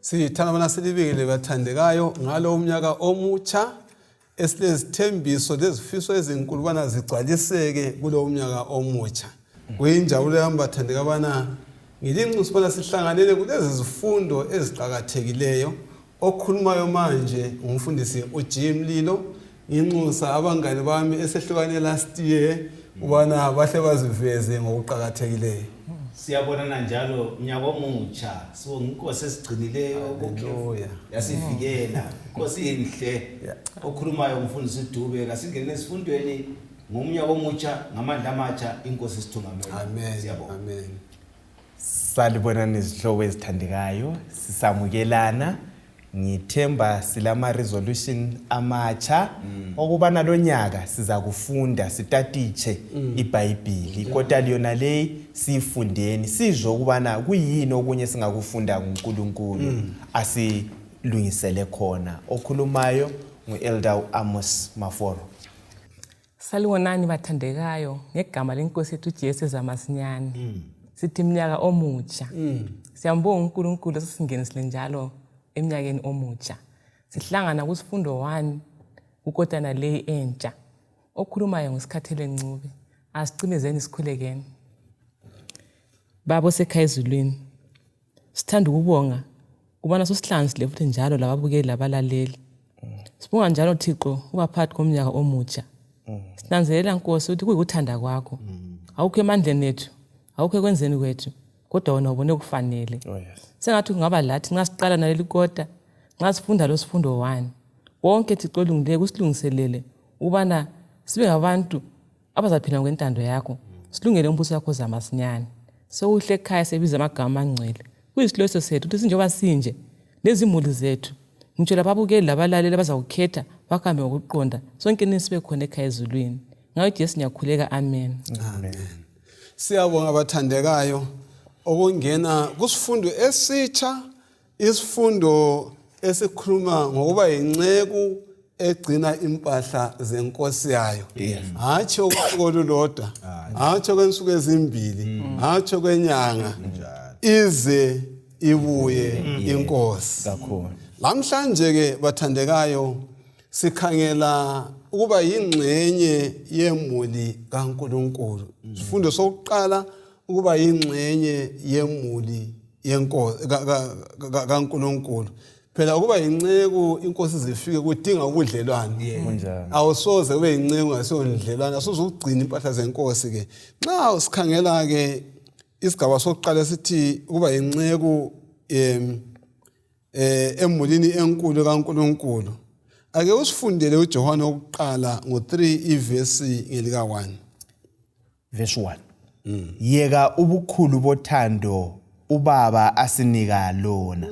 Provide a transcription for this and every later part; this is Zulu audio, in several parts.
Sithanda bona silibikele bathandekayo ngalo umnyaka omutsha esilezithembiso lezifiso ezinkulu bana zigcwaliseke kulo umnyaka omutsha. Kuyinjabulo yami bathandeka bana ngilinxusa bona sihlanganele kulezi zifundo eziqhakathekileyo okhulumayo manje ngumfundisi uJim Lilo. Nginxusa abangane bami esehlukane last year ubana bahle baziveze ngokuqhakathekileyo. Siyabonana njalo unyaka omutsha so inkosi esigcinileyo Haleluya. Yasivikela inkosi inhle okhulumayo umfundisi uDube kasingene esifundweni ngomnyaka omutsha ngamandla amatsha inkosi isithungamele. Amen. Siyabonga. Amen. Salibonani izihlobo ezithandekayo sisamukelana ngithemba silama resolution amatsha okubana lonyaka siza kufunda sitatiche iBhayibheli kodwa liyona le sifundeni sizwe ukubana kuyini okunye singakufunda ngoNkulunkulu asilungisele khona. Okhulumayo nguElder Amos Maforo. Salibonani bathandekayo ngegama lenkosi yethu uJesu zamasinyane. Sithi iminyaka omutsha. Siyambonga uNkulunkulu sesingenisile njalo eminyakeni omutsha. Sihlangana kusifundo 1 ukotana le entsha. Okhulumayo ngosikhathele Ncube. Asicimezeni sikhulekeni. Babo sekhaya ezulwini. Sithanda ukubonga kubona sosihlanganisile futhi njalo lababukeli labalaleli. Sibonga njalo Thixo ubaphathi komnyaka omutsha. Sinanzelela Nkosi ukuthi kuyikuthanda kwakho. Awukho emandleni ethu, awukho ekwenzeni kwethu, kodwa wena ubone kufanele. Sengathi kungaba lathi nxa siqala naleli kota, nxa sifunda lo sifundo 1. Wonke Thixo olungileyo kusilungiselele ubana sibe ngabantu abazaphila ngokwentando yakho. Silungele umbuso wakho zamasinyane. Sowuhle ekhaya sebiza amagama angcwele. Kuyisiloso sethu ukuthi sinjoba sinje nezimuli zethu. Ngitsho lababukeli labalaleli abazawukhetha bakhambe ngokuqonda. Sonke nisibe khona ekhaya ezulwini. Ngayo Jesu ngiyakhuleka. Amen. Amen. Siyabonga abathandekayo okungena kusifundo esitsha, isifundo esikhuluma ngokuba yinceku egcina impahla zenkosi yayo. Hatsho usuku lodwa, hatsho kwensuku ezimbili, hatsho kwenyanga ize ibuye inkosi. Kakhulu. Lamhlanje ke bathandekayo sikhangela ukuba yingxenye yemuli kaNkulunkulu. Isifundo sokuqala ukuba yingxenye yemuli yenkosi kaNkulunkulu. Phela ukuba yinceku inkosi zifike kudinga ubudlelwane. Awusoze ube yinceku ngasondlelwane, asoze ugcina impahla zenkosi ke. Nxa usikhangela ke isigaba sokuqala sithi ukuba yinceku emulini enkulu kaNkulunkulu. Ake usifundele uJohane wokuqala ngo3 ivesi ngelika 1. Verse 1. Yeka ubukhulu bothando ubaba asinika lona.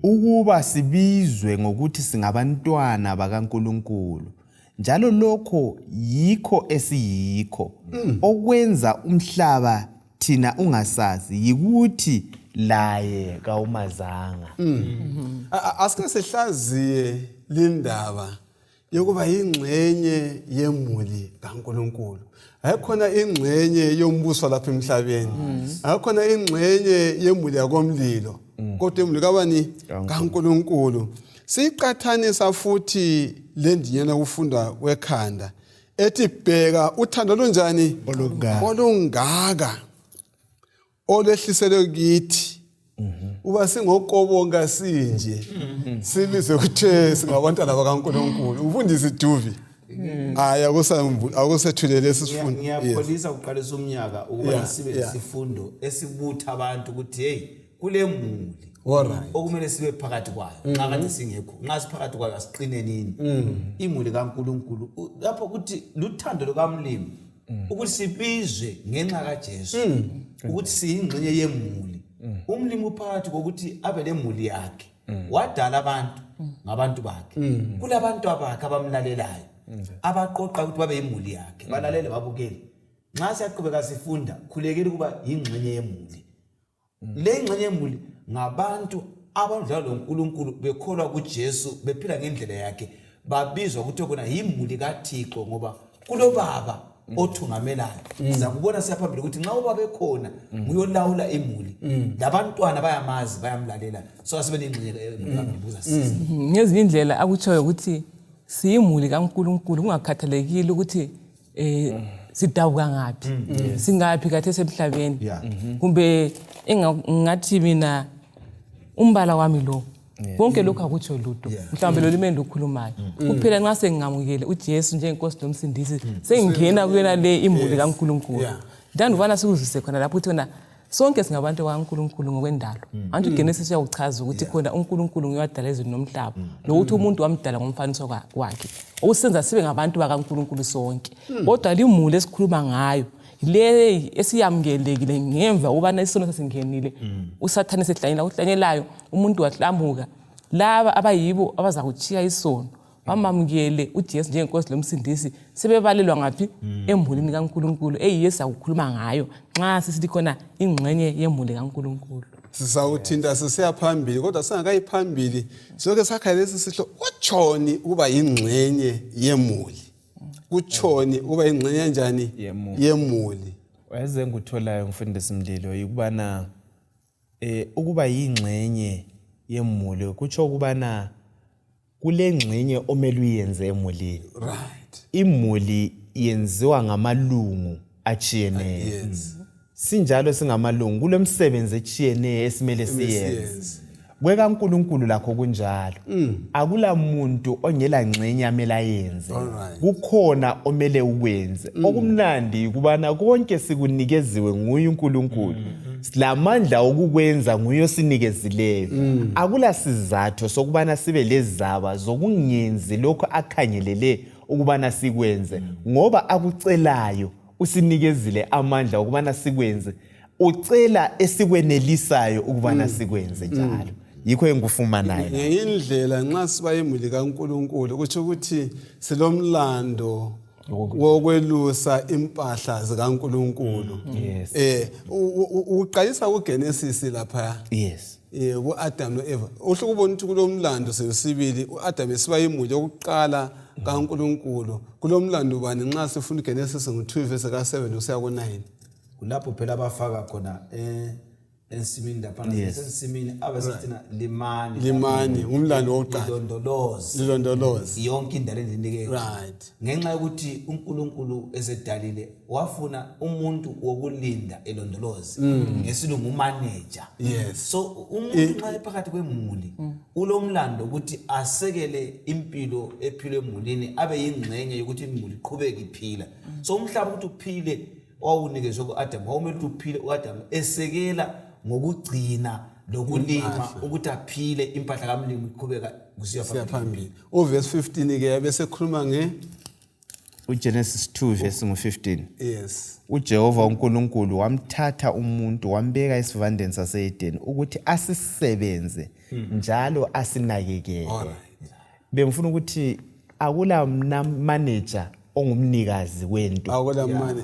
Ukuba sibizwe ngokuthi singabantwana bakaNkulunkulu. Njalo lokho yikho esiyikho. Okwenza umhlaba thina ungasazi yikuthi laye kawumazanga. Asike sihlaziye lindaba yokuba yingxenye yemuli kaNkulunkulu. Ayikhona ingxenye yombuso lapha emhlabeni. Ayikhona ingxenye yemuli yakomlilo. Kodwa emuli kabani kaNkulunkulu. Siqathanisa futhi lendinyana kufundwa kwekhanda ethi bheka uthando lunjani olungaka olwehliselwe kithi. Uba singokobonga sinje sibize kuthe singabantwana bakaNkulunkulu. Umfundisi Duvi aya akusethulele isifundo. Ngiyapholisa ukuqalisa umnyaka ukuba sibe isifundo esibutha abantu ukuthi hey kule muli okumele sibe phakathi kwayo. Nxa kade singekho, nxa siphakathi kwayo asiqine nini? Imuli kaNkulunkulu lapho ukuthi luthando lukaMlimi ukuthi sibizwe ngenxa kaJesu ukuthi siyingxenye yemuli. Umlimi uphakathi kokuthi abe lemuli yakhe. Wadala abantu ngabantu bakhe. Kulabantu abakhe abamlalelayo. Abaqoqa ukuthi babe yimuli yakhe. Balalele babukeli. Nxa siyaqhubeka sifunda, khulekela kuba yingxenye yemuli. Le ngxenye yemuli ngabantu abadlala loNkulunkulu bekholwa kuJesu bephila ngendlela yakhe. Babizwa ukuthi kona yimuli kaThixo ngoba kulobaba othungamelayo sizakubona siyaphambili ukuthi nxa ubaba ekhona uyolawula imuli labantwana bayamazi bayamlalela so asibe nengxenye ngambuza sisi ngezinye indlela akutshoyo ukuthi siyimuli kaNkulunkulu kungakhathalekile ukuthi sidabuka ngaphi singaphi kathesi emhlabeni kumbe engathi mina umbala wami lo konke lokho akutsho lutho mhlawumbe lo limeni lokhulumayo kuphela nxa sengamukele uJesu njengenkosi lomsindisi sengingena kuyona le imuli kaNkulunkulu ndanda ubana sikuzise khona lapho uthona sonke singabantu kaNkulunkulu ngokwendalo antu uGenesis uyakuchaza ukuthi khona uNkulunkulu ngiwadala izulu nomhlaba lokuthi umuntu wamdala ngomfaniso wakhe okusenza sibe ngabantu bakaNkulunkulu sonke kodwa limuli esikhuluma ngayo le esiyamukelekile ngemva ubana isono sesingenile usathane sehlanyelayo umuntu wahlamuka laba abayibo abazakuchiya isono bamamukele uJesu njengenkosi lomsindisi sebebalelwa ngaphi embulini kaNkulunkulu eyiyesu akukhuluma ngayo nxa sisithi khona ingxenye yemuli kaNkulunkulu sisawuthinta sisiya phambili kodwa singakayiphambili sonke sakha lesi sihlo utshoni ukuba ingxenye yemuli kutshoni ukuba ingxenye kanjani yemuli waze ngikutholayo mfundisi Mlilo ukubana ukuba yingxenye yemuli kutsho ukubana kule ngxenye omele uyenze emulini right imuli yenziwa ngamalungu achiyeneyo sinjalo singamalungu kulemsebenzi echiyeneyo esimele siyenze kwekaNkulunkulu lakho kunjalo akula muntu ongela ngxenye amele ayenze kukhona omele ukwenze okumnandi kubana konke sikunikeziwe nguye uNkulunkulu silamandla okukwenza nguye osinikezileyo akula sizathu sokubana sibe lezaba zokungenzi lokho akhangelele ukubana sikwenze ngoba akucelayo usinikezile amandla ukubana sikwenze ucela esikwenelisayo ukubana sikwenze njalo yikho engikufumanayo ngeindlela nxa siba yemuli kaNkulunkulu kuthi ukuthi silomlando wokwelusa impahla zikaNkulunkulu uqalisa kuGenesis lapha kuAdam noEva uhluke ubona ukuthi kulomlando sesibili uAdam esiba yimuli yokuqala kaNkulunkulu kulomlando bani nxa sifunda uGenesis ngo2 verse ka7 usiya ku9 kulapho phela abafaka khona ensimini lapha ensimini abasithina limani umlando wokuqala lilondolozi yonke indalo endinike right ngenxa yokuthi uNkulunkulu esedalile wafuna umuntu wokulinda elondolozi ngesilungu manager so umuntu nxa ephakathi kwemuli ulomlando ukuthi asekele impilo ephilwe emulini abe yingxenye yokuthi imuli iqhubeke iphila so umhlaba ukuthi uphile wawunikezwe kuAdam wawumele ukuthi uphile uAdam esekela ngokugcina lokulima ukuthi aphile impahla kaMlimi iqhubeka kusiya phambili uverse 15 ke yabe sekhuluma uGenesis 2 verse 15 yes uJehova uNkulunkulu wamthatha umuntu wambeka esivandeni saseEden ukuthi asisebenze njalo asinakekele bengifuna ukuthi akula manager ongumnikazi wento akula manje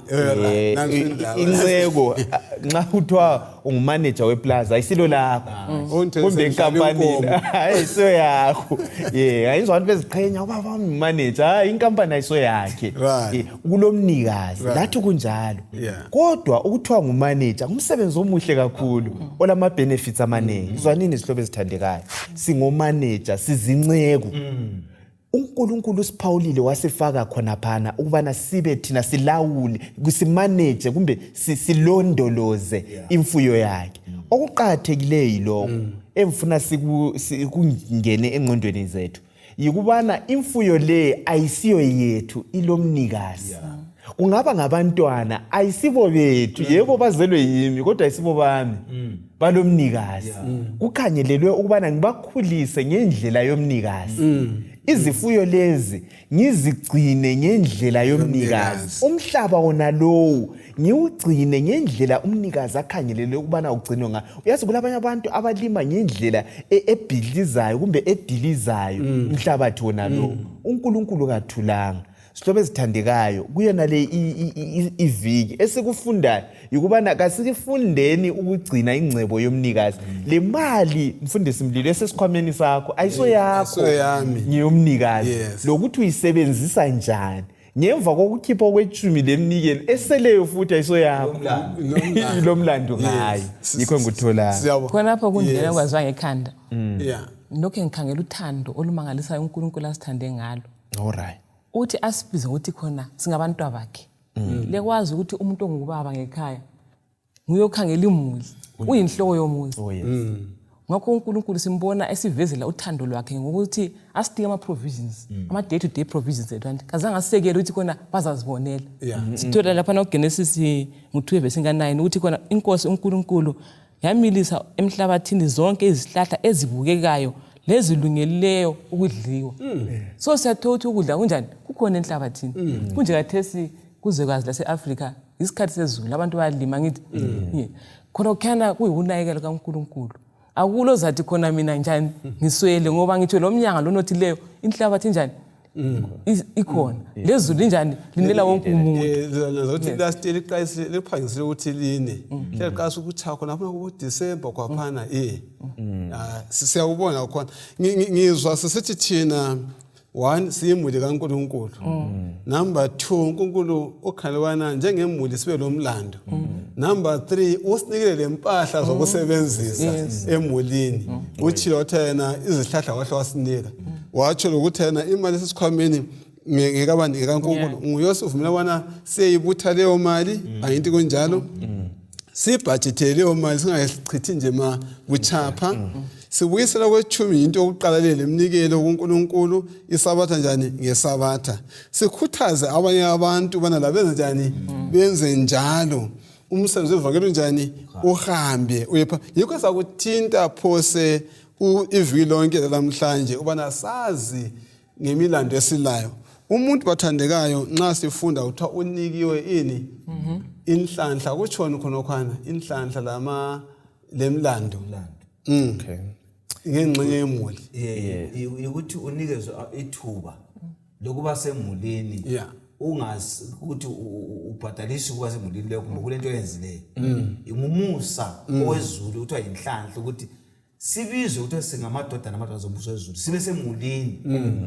inceko nxa kuthiwa ungumanager weplaza ayisilo lakho kumbe inkampanini ayiso yakho ayizwa abantu beziqhenya ubaba umanager inkampani ayiso yakhe kulomnikazi lathi kunjalo kodwa ukuthiwa ngumanager umsebenzi omuhle kakhulu olama benefits amaningi izwanini isihlobo esithandekayo singomanager sizinceko uNkulunkulu uSiphawulile wasifaka khona phana ukubana sibe thina silawule kusimanage kumbe silondoloze imfuyo yakhe okuqhathekileyo yiloko emfuna sikungene engqondweni zethu yikubana imfuyo le ayisiyo yethu ilomnikazi kungaba ngabantwana ayisibo bethu yebo bazelwe yimi kodwa ayisibo bami balomnikazi kukhangelelwe ukubana ngibakhulise ngendlela yomnikazi izifuyo lezi ngizigcine ngendlela yomnikazi umhlaba wona lowo ngiwugcine ngendlela umnikazi akhangelele ukubana ugcinwe ngayo uyazi kulabanye abantu abalima ngendlela ebhidlizayo kumbe edilizayo umhlabathi wona lowo uNkulunkulu kathulanga sihlobo ezithandekayo kuyona le iviki esikufundayo ukubana kasikufundeni ukugcina ingcebo yomnikazi le mali mfundisi Mlilo esesikhwameni sakho ayiso yakho ngiyomnikazi lokuthi uyisebenzisa njani ngemva kokukhipha kwechumi lemnikelo eseleyo futhi ayisoyakho lomlando ngayo yikho engikutholayo khonapho kundlela kwaziwa ngekhanda yeah lokho ngikhangela uthando olumangalisayo uNkulunkulu asithande ngalo alright uthi asibize ukuthi khona singabantu bakhe lekwazi ukuthi umuntu ongubaba ngekhaya nguyokhangela imuli uyinhloko yomuzi ngakho uNkulunkulu simbona esivezela uthando lwakhe ngokuthi asidinga ama-provisions ama-day to day provisions ethu kazange asisekele ukuthi khona bazazibonela sithola lapha noGenesis ngo-2 verse 9 ukuthi khona inkosi uNkulunkulu yamilisa emhlabathini zonke izihlahla ezibukekayo lezilungeleyo ukudliwa so siyathola ukuthi ukudla kunjani kukhona enhlabathini kunje kathesi kuzwekazi lase-Afrika isikhathi sezulu abantu bayalima ngithi khona kukhana kuyikunakekela kaNkulunkulu akulo zathi khona mina njani ngiswele ngoba ngithe lo mnyanga lonothileyo inhlabathi njani ikhona lezulu njani linela wonke umuntu zokuthi last year iqayisi liphangisile ukuthi line liqasa ukuthi khona lapha ku December kwaphana siyawubona khona ngizwa sisithi thina 1 siyimuli kaNkulunkulu number 2 uNkulunkulu okhalwana njengemuli sibe lomlando number 3 usinikele lempahla zokusebenzisa emulini uthi lothena izihlahla wahle wasinika watsho ukuthi yena imali esisikhwameni ngekabani kaNkulunkulu nguyosivumela wana siyibutha leyo mali ayinti kunjalo sibudgetele leyo mali singayichithi nje ma buchapha sibuyisela kwechumi into yokuqala lemnikelo kuNkulunkulu isabatha njani ngesabatha sikhuthaze abanye abantu bana labenza njani benze njalo umsebenzi wevangeli njani uhambe uyepha yikho sakuthinta phose iviki lonke lamhlanje ubana sazi ngemilando esilayo umuntu bathandekayo nxa sifunda uthiwa unikiwe ini inhlanhla kutshona khona inhlanhla lemlando okay ngengxenye yemuli ukuthi unikezwe ithuba lokuba semulini ungazi ukuthi ubhadalise ukuba semulini leyo kumbe kulento oyenzileyo ingumusa owezulu kuthiwa yinhlanhla ukuthi sibizwe ukuthi singamadoda namadodana zombuso wezulu sibe semulini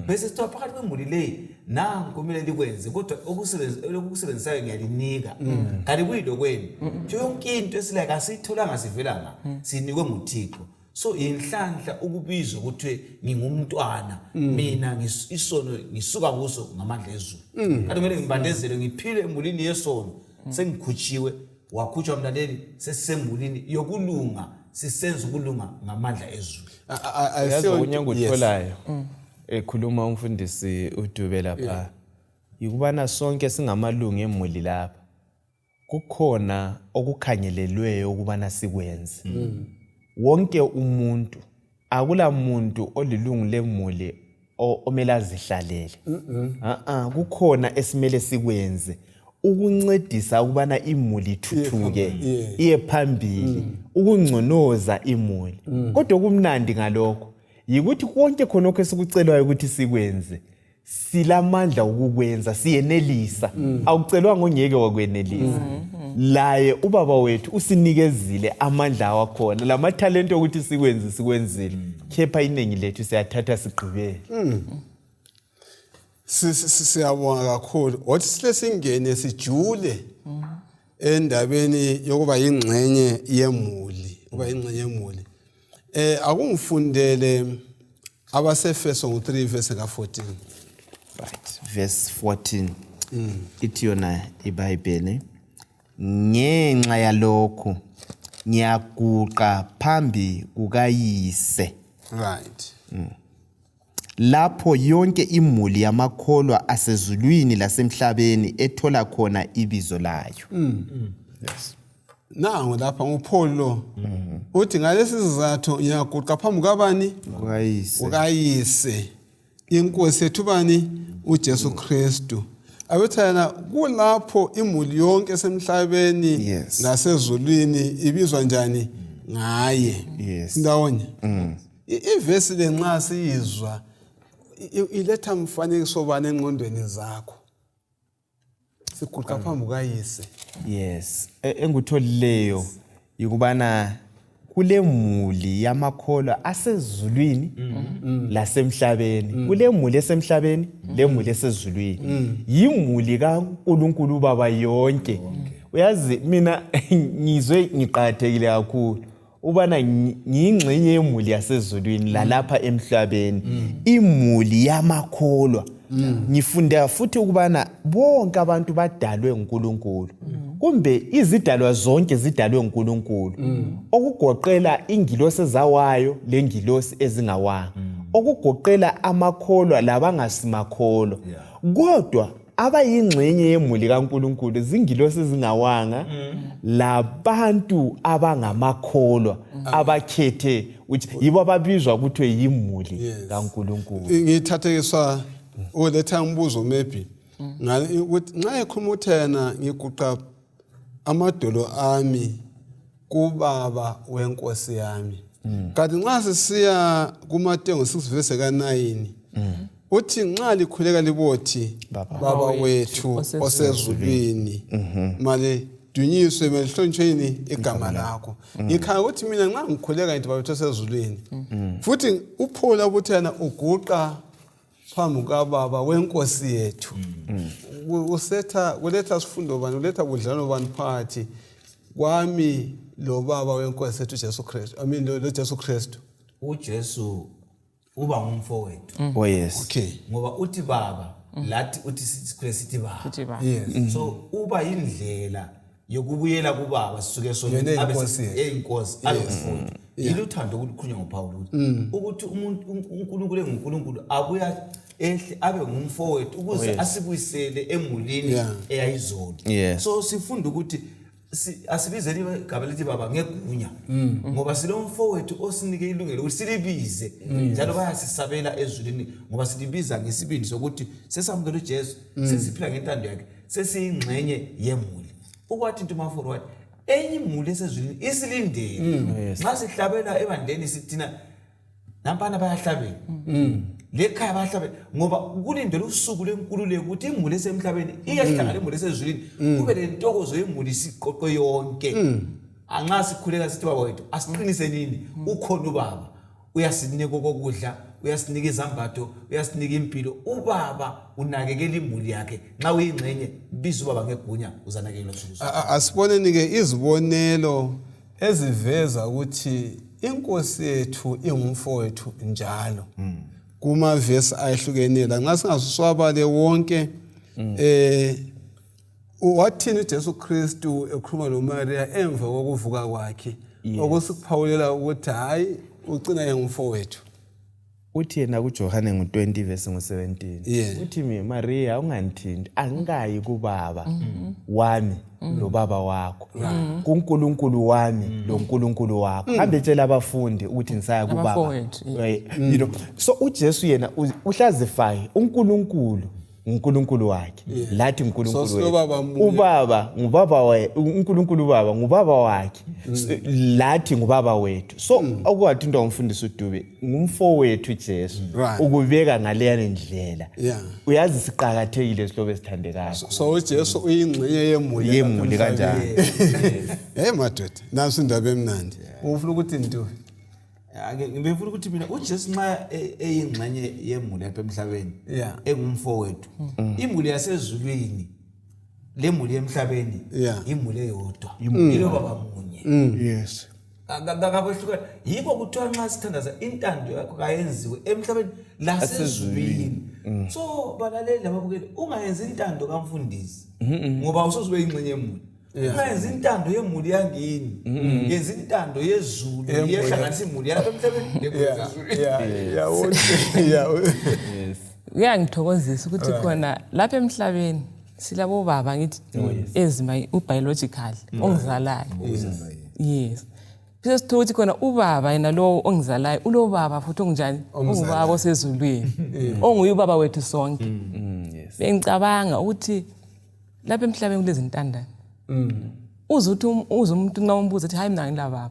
bese sithiwa phakathi kwemuli leyi nangu kumele likwenze kodwa okusebenzisayo ngiyalinika kanti kuyilokweni yonke into esilaka siyitholanga sivelanga sinikwe nguThixo so inhlanhla ukubizwa ukuthi ngingumntwana mina isono ngisuka kuso ngamandla ezulu kanti kumele ngibandezele ngiphile emulini yesono sengikhutshiwe wakhutshwa mlaleli sesisembulini yokulunga sisenza ukulunga ngamandla ezulu ayaziwa unyangitholayo ekhuluma umfundisi uDube lapha yikubana sonke singamalungu emuli lapha kukhona okukhangelelweyo ukubana sikwenze wonke umuntu akula muntu olilungu lemuli omele azihlalele kukhona esimele sikwenze ukuncedisa ukubana imuli ithuthuke iye phambili ukungconoza imuli kodwa kumnandi ngalokho yikuthi konke khonokho esikucelwayo ukuthi sikwenze silamandla ukukwenza siyenelisa awucelwa ngongeke wakwenelisa laye ubaba wethu usinikezile amandla awakhona lamathalente ukuthi sikwenze sikwenzile khepha inengi lethu siyathatha sigqibele siyabonga kakhulu wathi sile singene sijule endabeni yokuba yingxenye yemuli akungifundele abasefeso ngo3 verse ka14 right verse 14 ithi yona iBhayibheli ngenxa yalokho ngiyaguqa phambi kukayise right lapho yonke imuli yamakholwa asezulwini lasemhlabeni ethola khona ibizo layo yes nangu lapha nguPaul lo uthi ngalesi sizathu ngiyaguqa phambi kabani kukayise inkosi yethu bani uJesu Kristu abethana kulapho imuli yonke esemhlabeni nasezulwini ibizwa njani ngaye ndawonye ivesi lenxa siyizwa iletha mfanekiso bani engqondweni zakho siguqa phambi kayise yes engikutholileyo yikubana kule muli yamakholwa asezulwini lasemhlabeni. Kule muli esemhlabeni le muli esezulwini. Yimuli kaNkulunkulu Baba yonke. Uyazi mina ngizwe ngiqathekile kakhulu ubana ngiyingxenye yemuli yasezulwini lalapha emhlabeni. Imuli yamakholwa. Ngifunda futhi ukubana bonke abantu badalwe uNkulunkulu. Kumbe izidalwa zonke zidalwe uNkulunkulu. Okugoqela ingilosi ezawayo lengilosi ezingawanga. Okugoqela amakholwa labangasimakholwa. Kodwa abayingxenye yemuli kaNkulunkulu zingilosi ezingawanga labantu abangamakholwa abakhethe ukuthi yibo ababizwa ukuthi yimuli kaNkulunkulu. Ngithathekiswa uletha umbuzo maybe ukuthi nxa ekhumuthena ngiguqa amadolo ami kubaba wenkosi yami. Kanti nxa sisiya kuMateyu 6:9 uthi nxa likhuleka libothi baba wethu osezulwini mali dunyiswe melihlonitshwe yini igama lakho. Ngikhaya ukuthi mina nxa ngikhuleka ngithi baba wethu osezulwini futhi uPaul ubuthena uguqa phambi kababa wenkosi yethu. Uletha isifundo bani, uletha budlelwano bani phakathi kwami lo baba wenkosi yethu Jesu Kristu. Lo Jesu Kristu. uJesu uba ngumfowethu. Oh yes. Okay. Ngoba uthi baba lathi uthi sithi baba. Yes. So uba indlela yokubuyela kubaba sisuke sonke eyinkosi alomfowethu. Yiluthando ukukhulunywa ngoPaul ukuthi umuntu uNkulunkulu enguNkulunkulu abuya ehle abe ngumfowethu ukuze asibuyisele emulini eyayizona. So sifunda ukuthi asibizele igama lithi baba ngegunya ngoba silomfowethu osinike ilungelo ukuthi silibize njalo bayasisabela ezulwini ngoba silibiza ngesibindi sokuthi sesamukela uJesu sesiphila ngentando yakhe sesiyingxenye yemuli. Ukwathi into maforo wathi enye imuli esezulwini isilindele nxa sihlabela ebandleni sithina nampana bayahlabela lekhaya bayahlabela ngoba kulindele usuku lenkululeko ukuthi imuli esemhlabeni iyahlangana imuli esezulwini kube lentokozo yemuli siqoqo yonke. Anxa sikhuleka sithi baba wethu asiqinise nini ukhona ubaba uyasinika kokudla uyasinika izambatho uyasinika impilo. Ubaba unakekela imuli yakhe nxa uyingxenye biza ubaba ngegunya uzanakekela usuku. Asiboneni ke izibonelo eziveza ukuthi inkosi yethu ingumfowethu njalo. Kuma verse ayihlukenela nxa singasuswabale wonke wathini uJesu Kristu ekhuluma loMaria emva kokuvuka kwakhe okusiphawulela ukuthi hayi ugcina engumfowethu. Uthi yena kuJohane 20:17 uthi Maria ungangithinti angikayi kubaba wami lo baba wakho kuNkulunkulu wami lo Nkulunkulu wakho. Hambe tshela abafundi ukuthi ngisaya kubaba. You know, so uJesu yena uhlazify uNkulunkulu uNkulunkulu wakhe lathi uNkulunkulu wethu ubaba ngubaba uNkulunkulu baba ngubaba wakhe lathi ngubaba wethu. So okwathi into umfundisi uDube ngumfowethu Jesu ukubeka ngale ndlela uyazi siqhakathekile sihlobo esithandekayo. So uJesu uyingxenye yemuli kanjani. Hey madoda naso indaba emnandi ufuna ukuthi Ndube ngibefuna ukuthi mina uJesu nxa eyingxenye yemuli lapha emhlabeni engumfowethu imuli yasezulwini lemuli emhlabeni imuli eyodwa yilo baba munye. Yes. Akakwehluka yikho kuthiwa nxa sithandaza intando yakho kayenziwe emhlabeni lasezulwini. So balaleli lababukeli ungayenzi intando kaMfundisi ngoba usozube ingxenye yemuli. Ungayenzi intando yemuli yangini yenza intando yezulu yehlanganisa imuli yalapha emhlabeni Kuyangithokozisa ukuthi khona lapha emhlabeni silabo baba ngithi ezima ubiological ongizalayo. Yes. Bese sithola ukuthi khona ubaba yena lo ongizalayo ulo baba futhi ongjani ungubaba osezulwini onguye ubaba wethu sonke. Bengicabanga ukuthi lapha emhlabeni kulezintandane uzuthi umuntu nxa umbuza ethi hayi mina ngilababa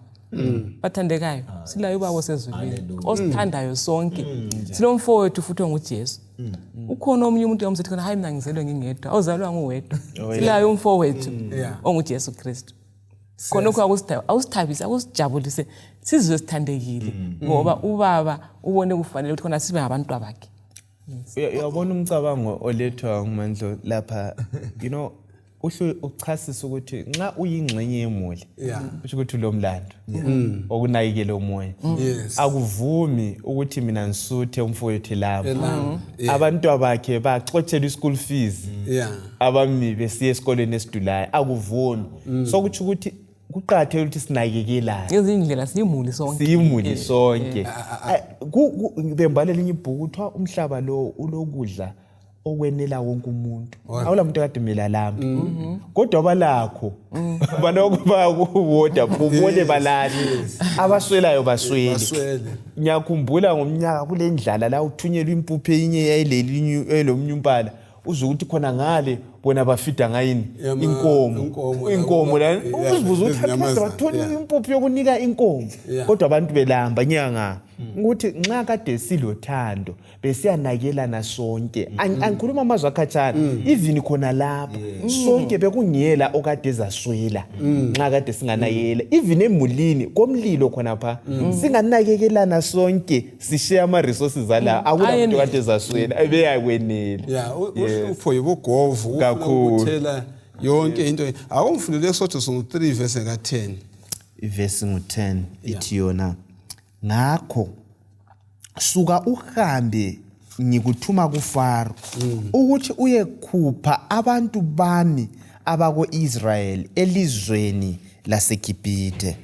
bathandekayo silayo ubaba osezulwini osithandayo sonke silomfowethu futhi onguJesu. Ukhona omunye umuntu omsethi khona hayi mina ngizelwe ngingedwa awuzalwa nguwedwa silayo umfowethu onguJesu Kristu. khonokho awusithabise akusijabulise sizwe sithandekile ngoba ubaba ubone kufanele ukuthi khona sibe ngabantu bakhe. Uyabona umcabango olethwa nguMandlo lapha, usho uchasisa ukuthi nxa uyingxenye yemuli usho ukuthi lo mlando okunakekela umoya akuvumi ukuthi mina ngisuthe umfowethu lapha abantu bakhe baxotshelwa school fees abami besiye esikoleni esidulayo akuvumi sokuthi ukuthi kuqhathele ukuthi sinakekelana izindlela siyimuli sonke bembalela inye ibhuku kuthiwa umhlaba lo ulokudla okwenela wonke umuntu awula muntu kade mela lami kodwa balakho banokuba kuwoda bubone balali abaswelayo baswele ngiyakhumbula ngomnyaka kule ndlala la uthunyelwa impuphu enye yayilelinye elomnyumpala uze ukuthi khona ngale bona bafida ngayini inkomo la uzibuza ukuthi bathola impuphu yokunika inkomo kodwa abantu belamba nyanga ukuthi nxa kade silothando besiyanakelana sonke angikhuluma amazwi akhatshana even khona lapho sonke bekungiyela okade ezaswela nxa kade singanakela even emulini komlilo khona pha singanakekelana sonke sishare ama resources ala akunamuntu kade ezaswela ebeyakwenela uhlupho yibugovu ukuthela yonke into. Akumfunele eSotho 3 verse ka10 verse ngo10 ithi yona ngakho suka uhambe ngikuthuma kuFaro ukuthi uyekhupha abantu bami abako-Israyeli elizweni laseGibhithe.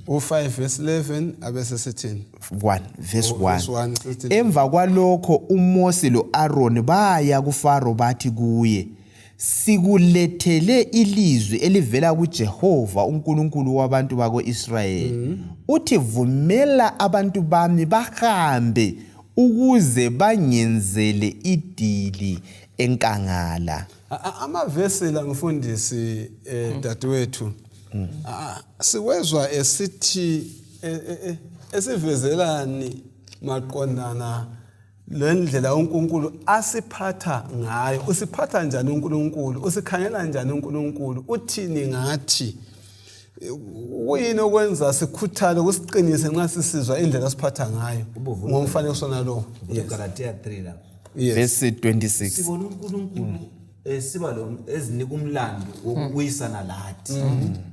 5 verse 11 abesesithini 1 verse 1 emva kwalokho uMose lo-Aaron baya kuFaro bathi kuye sikulethele ilizwi elivela kuJehova uNkulunkulu wabantu bako-Israyeli uthi vumela abantu bami bahambe ukuze bangenzele idili enkangala. Amavesi la mfundisi dadewethu siwezwa esithi esivezelani maqondana lendlela uNkulunkulu asiphatha ngayo. Usiphatha njani uNkulunkulu? Usikhangela njani uNkulunkulu? Uthini ngathi? Uyini okwenza sikhuthale ukusiqinise nxa sisizwa indlela asiphatha ngayo ngomfanekiso nalo? Galatia 3 lapho verse 26 sibona uNkulunkulu siba lo ezinika umlando wokubuyisana lathi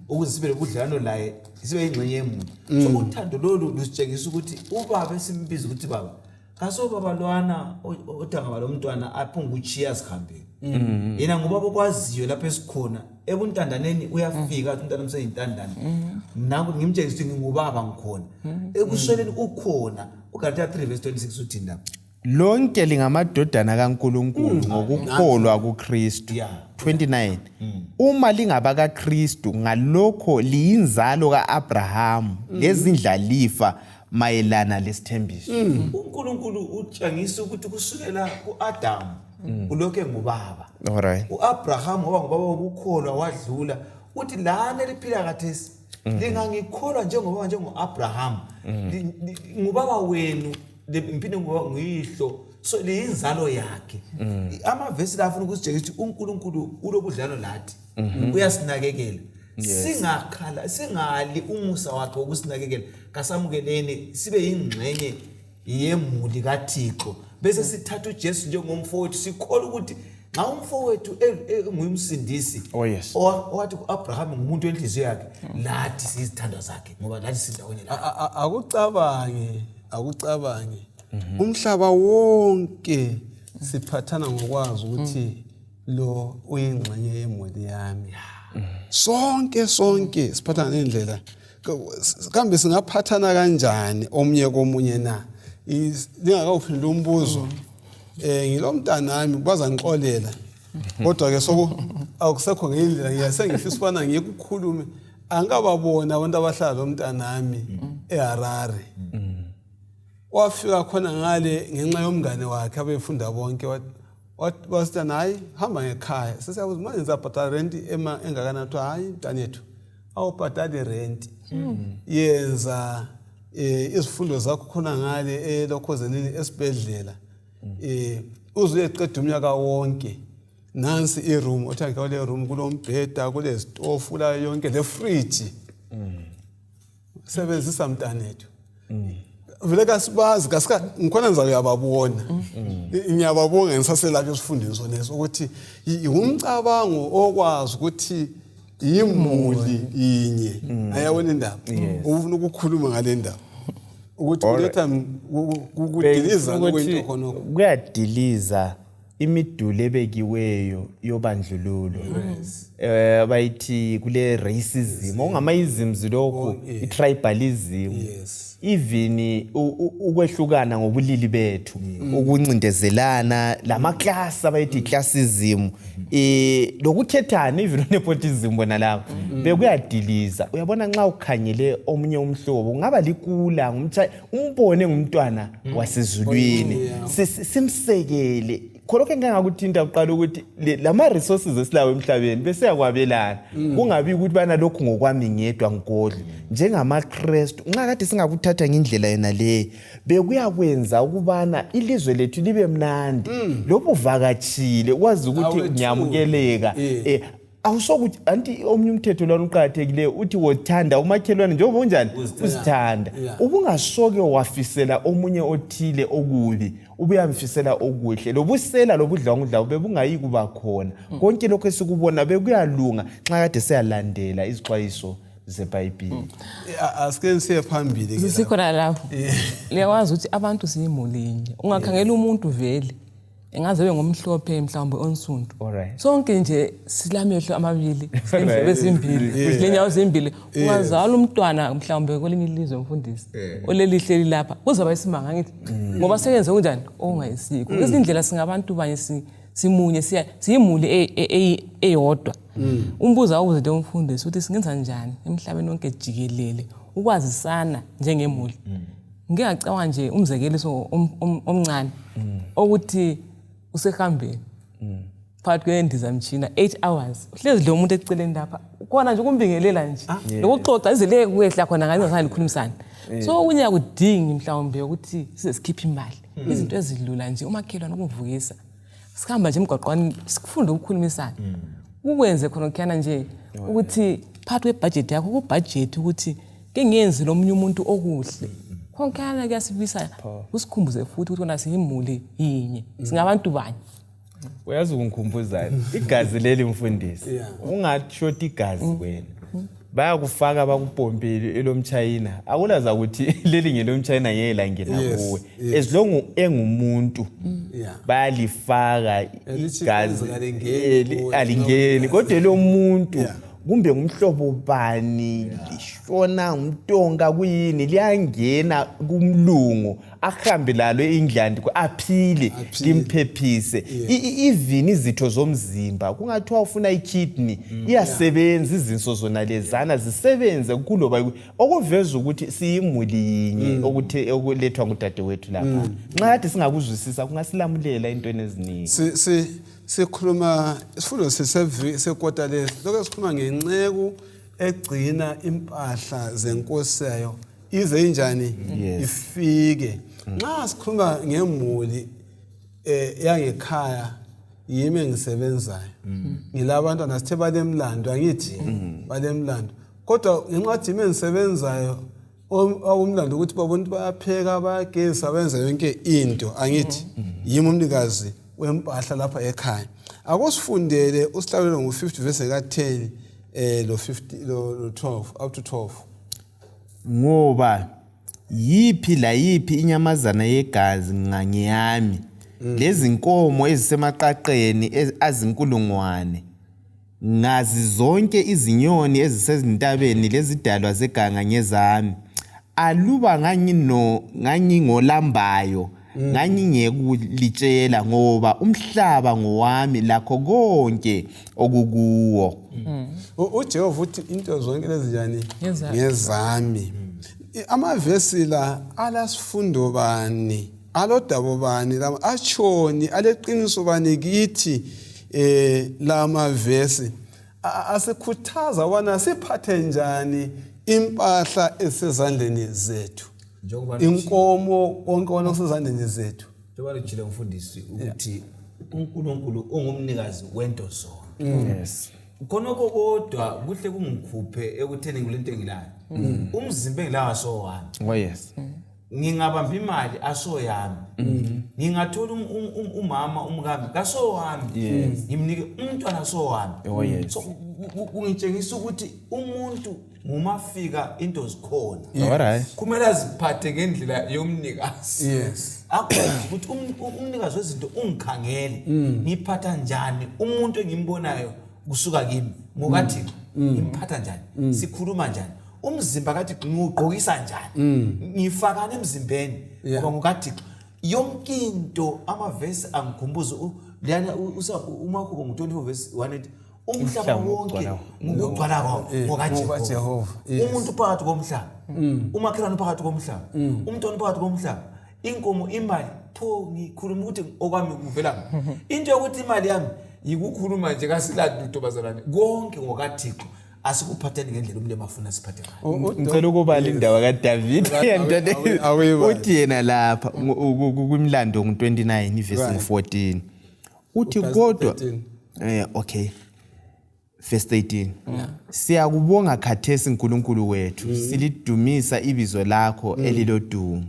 ukuze sibe ubudlelwano laye sibe yingxenye yemuntu. So uthando lolu lusitshengisa ukuthi ubaba esimbiza ukuthi baba kaso baba lwana othanga lo mntwana aphunga uchiya sikhambeni yena ngoba bokwaziyo lapho esikhona ebuntandaneni uyafika umntana umseyintandane nangu ngimtshengisa ukuthi ngingubaba ngikhona ekusweleni ukhona. uGalatia 3 verse 26 uthi lapho lonke lingamadodana kaNkulunkulu ngokukholwa kuKristu. 29 uma lingabaka Kristu ngalokho liyinzalo kaAbraham lezindlalifa mayelana lesithembiso. uNkulunkulu utshengisa ukuthi kusukela kuAdam ulokhe ngubaba. Alright. uAbraham ngoba ngubaba wokukholwa wadlula uthi lana liphila kathesi lingangikholwa njengoba njengoAbraham ngubaba wenu liphinde ngoba nguyihlo so liyinzalo yakhe. Amavesi la afuna ukusitshengisa ukuthi uNkulunkulu ulobudlalo lathi uyasinakekela. Singakhala singali umusa wakhe wokusinakekela kasamukeleni sibe yingxenye yemuli kaThixo bese sithatha uJesu njengomfowethu sikholwa ukuthi nxa umfowethu enguyimsindisi owathi uAbraham ngumuntu wenhliziyo yakhe lathi sizithandwa zakhe ngoba lathi sidawonye la. Akucabange umhlaba wonke siphathana ngokwazi ukuthi lo uyingxenye yemuli yami. Sonke siphathana nendlela. Kambe singaphathana kanjani omnye komunye na? Lingakawuphendula umbuzo. Ngilomntanami baza ngixolela. Kodwa ke akusekho ngendlela ngiyasengifisa ukubana ngikukhulume angababona abantu abahlala lomntanami eHarare. Wafika khona ngale ngenxa yomngane wakhe abefunda bonke wasithi hayi hamba ngekhaya sesiyabuza manje ngizabhatala rent engakana athi hayi mntanethu awubhatali rent yenza izifundo zakho khona ngale elokhozeni esibedlela uzuyeqeda umnyaka wonke nansi iroom othanga kule room kulombheda kule stove la yonke le fridge sebenzisa mntanethu vele kasibazi ngikhona ngizakuyababona ngiyababonga ngisaselapha esifundweni soneso ukuthi umcabango okwazi ukuthi imuli inye ayabona indaba ufuna ukukhuluma ngale ndaba ukuthi kuletha ukudiliza kwento khona kuyadiliza imiduli ebekiweyo yobandlululo bayithi kule racism ongamayisms lokho itribalism even ukwehlukana ngobulili bethu ukuncindezelana lamaklasi abayithi classism lokukhethana even nepotism bona lapho bekuyadiliza uyabona nxa ukhangele omunye umhlobo ungaba likula umbone ngumntwana wasezulwini simsekele khonokho engangakuthinta uqala ukuthi lama resources esilawo emhlabeni bese yakwabelana kungabi ukuthi bana lokhu ngokwami ngedwa ngigodla njengamaKristu nxa kade singakuthatha ngendlela yena le bekuyakwenza ukubana ilizwe lethu libe mnandi lokho vakatshile kwazi ukuthi ngiyamukeleka awusokuthi anti omunye umthetho lwana uqhakathekileyo uthi wothanda umakhelwane njengoba unjani uzithanda ubungasoke wafisela omunye othile okubi ubuyamfisela okuhle lobusela lobudlwangudla bebungayi kuba khona konke lokho esikubona bekuyalunga nxa kade siyalandela izixwayiso zeBhayibheli asike siye phambili ke sikhona lapho liyakwazi ukuthi abantu siyimulinye ungakhangela umuntu vele engaze ngomhlophe mhlawumbe onsundu sonke nje silamehlo amabili indlebe ezimbili lenyawo ezimbili ungazala umntwana mhlawumbe kwelinye ilizwe mfundisi olelihleli lapha kuzaba isimanga ngithi ngoba sekenze kunjani ongayisiko izindlela singabantu banye simunye siyimuli eyodwa umbuza ukuze umfundisi ukuthi singenza njani emhlabeni wonke jikelele ukwazisana njengemuli ngiyacabanga nje umzekeliso omncane ukuthi usehambeni phakathi kwendizamtshina 8 hours uhlezi lo muntu eceleni lapha khona nje ukumbingelela nje lokuxoxa izile kwehla khona ngani ngikhulumisana so unya kudingi mhlawumbe ukuthi sizesikipha imali izinto ezidlula nje umakhelwane ukuvukisa sikhamba nje emgwaqweni sikufunda ukukhulumisana ukwenze khona khana nje ukuthi phakathi kwebudget yakho kubudget ukuthi ke ngenzi lo munye umuntu okuhle khonkana kuyasibisa usikhumbuze futhi ukuthi kona siyimuli yinye singabantu banye uyazi ukungikhumbuza igazi leli mfundisi ungathshoti igazi wena bayakufaka bakupompeli elomchayina akulaza ukuthi leli ngelomchayina yela ngena kuwe esilongu engumuntu bayalifaka igazi alingeni kodwa lo muntu kumbe ngumhlobo bani lishona umtonga kuyini liyangena kumlungu ahambe lalo eEngland aphile limphephise even izitho zomzimba kungathiwa ufuna ikidney iyasebenza izinso zona lezana zisebenze kuloba okuveza ukuthi siyimuli yinye okulethwa ngudade wethu lapha nxa kade singakuzwisisa kungasilamulela intweni eziningi sikhuluma isifundo sekota lesi lokho sikhuluma ngenceku egcina impahla zenkosi yayo ize injani ifike nxa sikhuluma ngemuli yangekhaya yimi engisebenzayo ngilabantwana sithe balemlando angithi balemlando kodwa ngenxa yimi engisebenzayo awumlando ukuthi babona ukuthi bayapheka bayageza benza yonke into angithi yimi umnikazi wempahla lapha ekhaya akusifundele usihlawulelo ngo50 verse ka10 lo 50 lo 12 up to 12 ngoba yipi inyamazana yegazi ngangiyami lezi nkomo ezisemaqaqeni azinkulungwane ngazi zonke izinyoni ezisezintabeni lezidalwa zeganga ngezami aluba ngangingolambayo ngangingekutshela ngoba umhlaba ngowami lakho konke okukuwo uJehova uthi into zonke lezinjani ngezami amavesi la alasifundo bani alodabo bani lama achoni aleqiniso bani kithi lama vesi asikhuthaza wana siphathe njani impahla esezandleni zethu inkomo konke okusezandleni zethu njengoba lijile umfundisi ukuthi uNkulunkulu ungumnikazi wento zonke. Yes. Khonoko kodwa kuhle kungikhuphe ekutheni kulento engilayo. Umzimba engilawa so wami. Oh yes. Ngingabamba imali aso yami. Ngingathola umama umkami kaso wami. Ngimnike umntwana so wami. Oh yes. So ungitshengisa ukuthi umuntu ngumafika into zikhona. Alright. Kumele aziphathe ngendlela yomnikazi. Yes. Akwazi ukuthi umnikazi wezinto ungikhangele. Ngiphatha njani umuntu engimbonayo kusuka kimi ngokathi ngiphatha njani sikhuluma njani umzimba kathi ngiugqokisa njani ngifakana emzimbeni ngoba ngokathi yonke into amavesi angikhumbuza lana umakho ngo-24 verse 1 umhlaba wonke ngokugcwala kwawo ngokaJehova umuntu phakathi komhlaba umakhelwane phakathi komhlaba umntwana phakathi komhlaba inkomo imali pho ngikhuluma ukuthi okwami kuvela into yokuthi imali yami yikukhuluma nje kasiladuto bazalwane konke ngokaThixo asikuphatheni ngendlela umlema afuna siphathe ngayo. Ngicela ukubala indawo kaDavid uthi yena lapha kwimlando ngo-29 verse 14 uthi kodwa okay verse 18 siyakubonga khathesi uNkulunkulu wethu silidumisa ibizo lakho elilodumo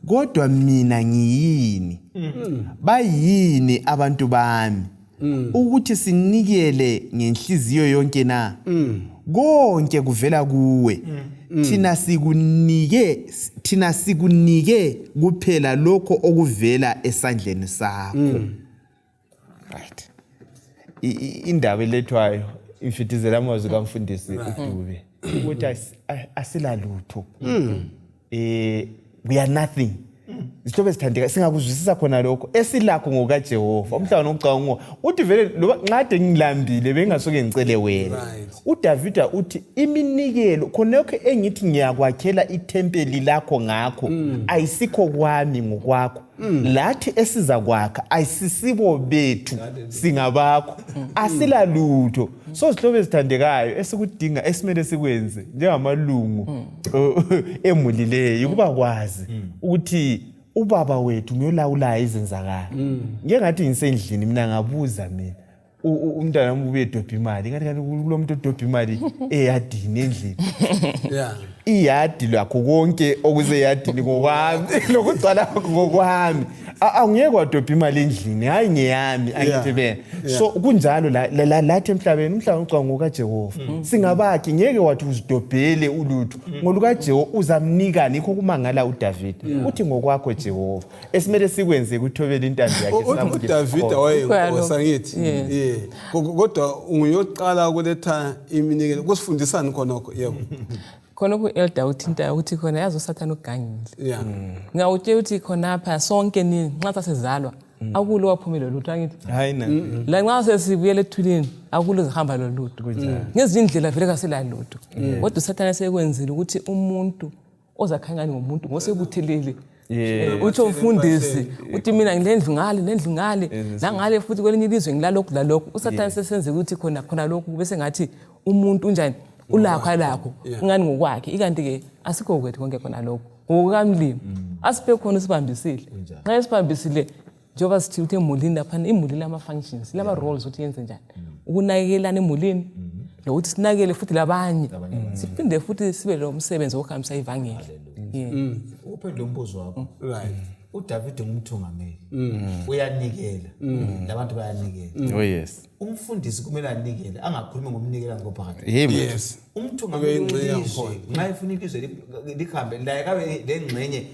kodwa mina ngiyini bayini abantu bami ukuthi sinikele ngenhliziyo yonke na konke kuvela kuwe thina sikunike kuphela lokho okuvela esandleni sakho. Right. Indaba elethwayo imfitizela amazwi kaMfundisi uDube ukuthi asilalutho we are nothing. Isihlobo esithandeka singakuzwisisa khona lokho esilakho ngokaJehova umhlaba nokucabanga uthi vele loba nqade ngilambile bengasoke ngicele wena. uDavida uthi iminikelo khonokho engithi ngiyakwakhela ithempeli lakho ngakho ayisikho kwami ngokwakho lathi esiza kwakha ayisisibo bethu singabakho asilalutho. So isihlobo esithandekayo esikudinga esimele sikwenze njengamalungu emulileyo ukuba kwazi ukuthi ubaba wethu ngiyolawula izenzakala. Ngeke ngathi ngisendlini mina ngabuza mina umntana wami ubuye edobha imali ngathi kulo muntu odobha imali eyadini endlini. Iyadi lakho konke okuze yadini ngokwami lokugcwala ngokwami angiyeke wadobha imali endlini hayi ngeyami angithi bena. So kunjalo lathi emhlabeni umhlaba ucabanga ngokaJehova singabakhe ngeke wathi uzidobhele ulutho ngolukaJehova uzamnika nikho kumangala uDavid uthi ngokwakho Jehova esimele sikwenze kuthobela intando yakhe sinamuke. uDavid wayenkosi ngithi kodwa ungiyoqala kuletha iminikelo kusifundisani khonokho yebo. Khonokho elder uthinta ukuthi khona yazo uSathane ugangile. Ngawutshela ukuthi khona apha sonke nini nxa sasezalwa akulo waphumela lutho angithi hayi na la nxa sesibuyele ethulini akulo zihamba lolutho ngezinye indlela vele kasela lutho kodwa uSathane sekwenzile ukuthi umuntu ozakhangani ngomuntu ngosebuthelele uthi umfundisi uthi mina ngilendlu ngale nangale futhi kwelinye ilizwe ngilalokhu lalokhu uSathane sesenze ukuthi khona lokhu bese ngathi umuntu unjani ulakho ngani ngokwakhe ikanti ke asikho kwethu konke khona lokho ngokamlimi asiphe khona isibambisile nxa isibambisile njengoba sithi uthe emulini lapha imulini ama functions lama roles uthi yenze njani ukunakekelana emulini nokuthi sinakele futhi labanye siphinde futhi sibe lo msebenzi wokuhambisa ivangeli. Uphendula umbuzo wakho. Right. uDavid ngumthungameli uyanikela labantu bayanikela. Oh yes. Umfundisi kumele anikele angakhulumi ngomnikela ngophakathi. Yes. Umthungameli nxa efuna ilizwe likhambe la kabe lengxenye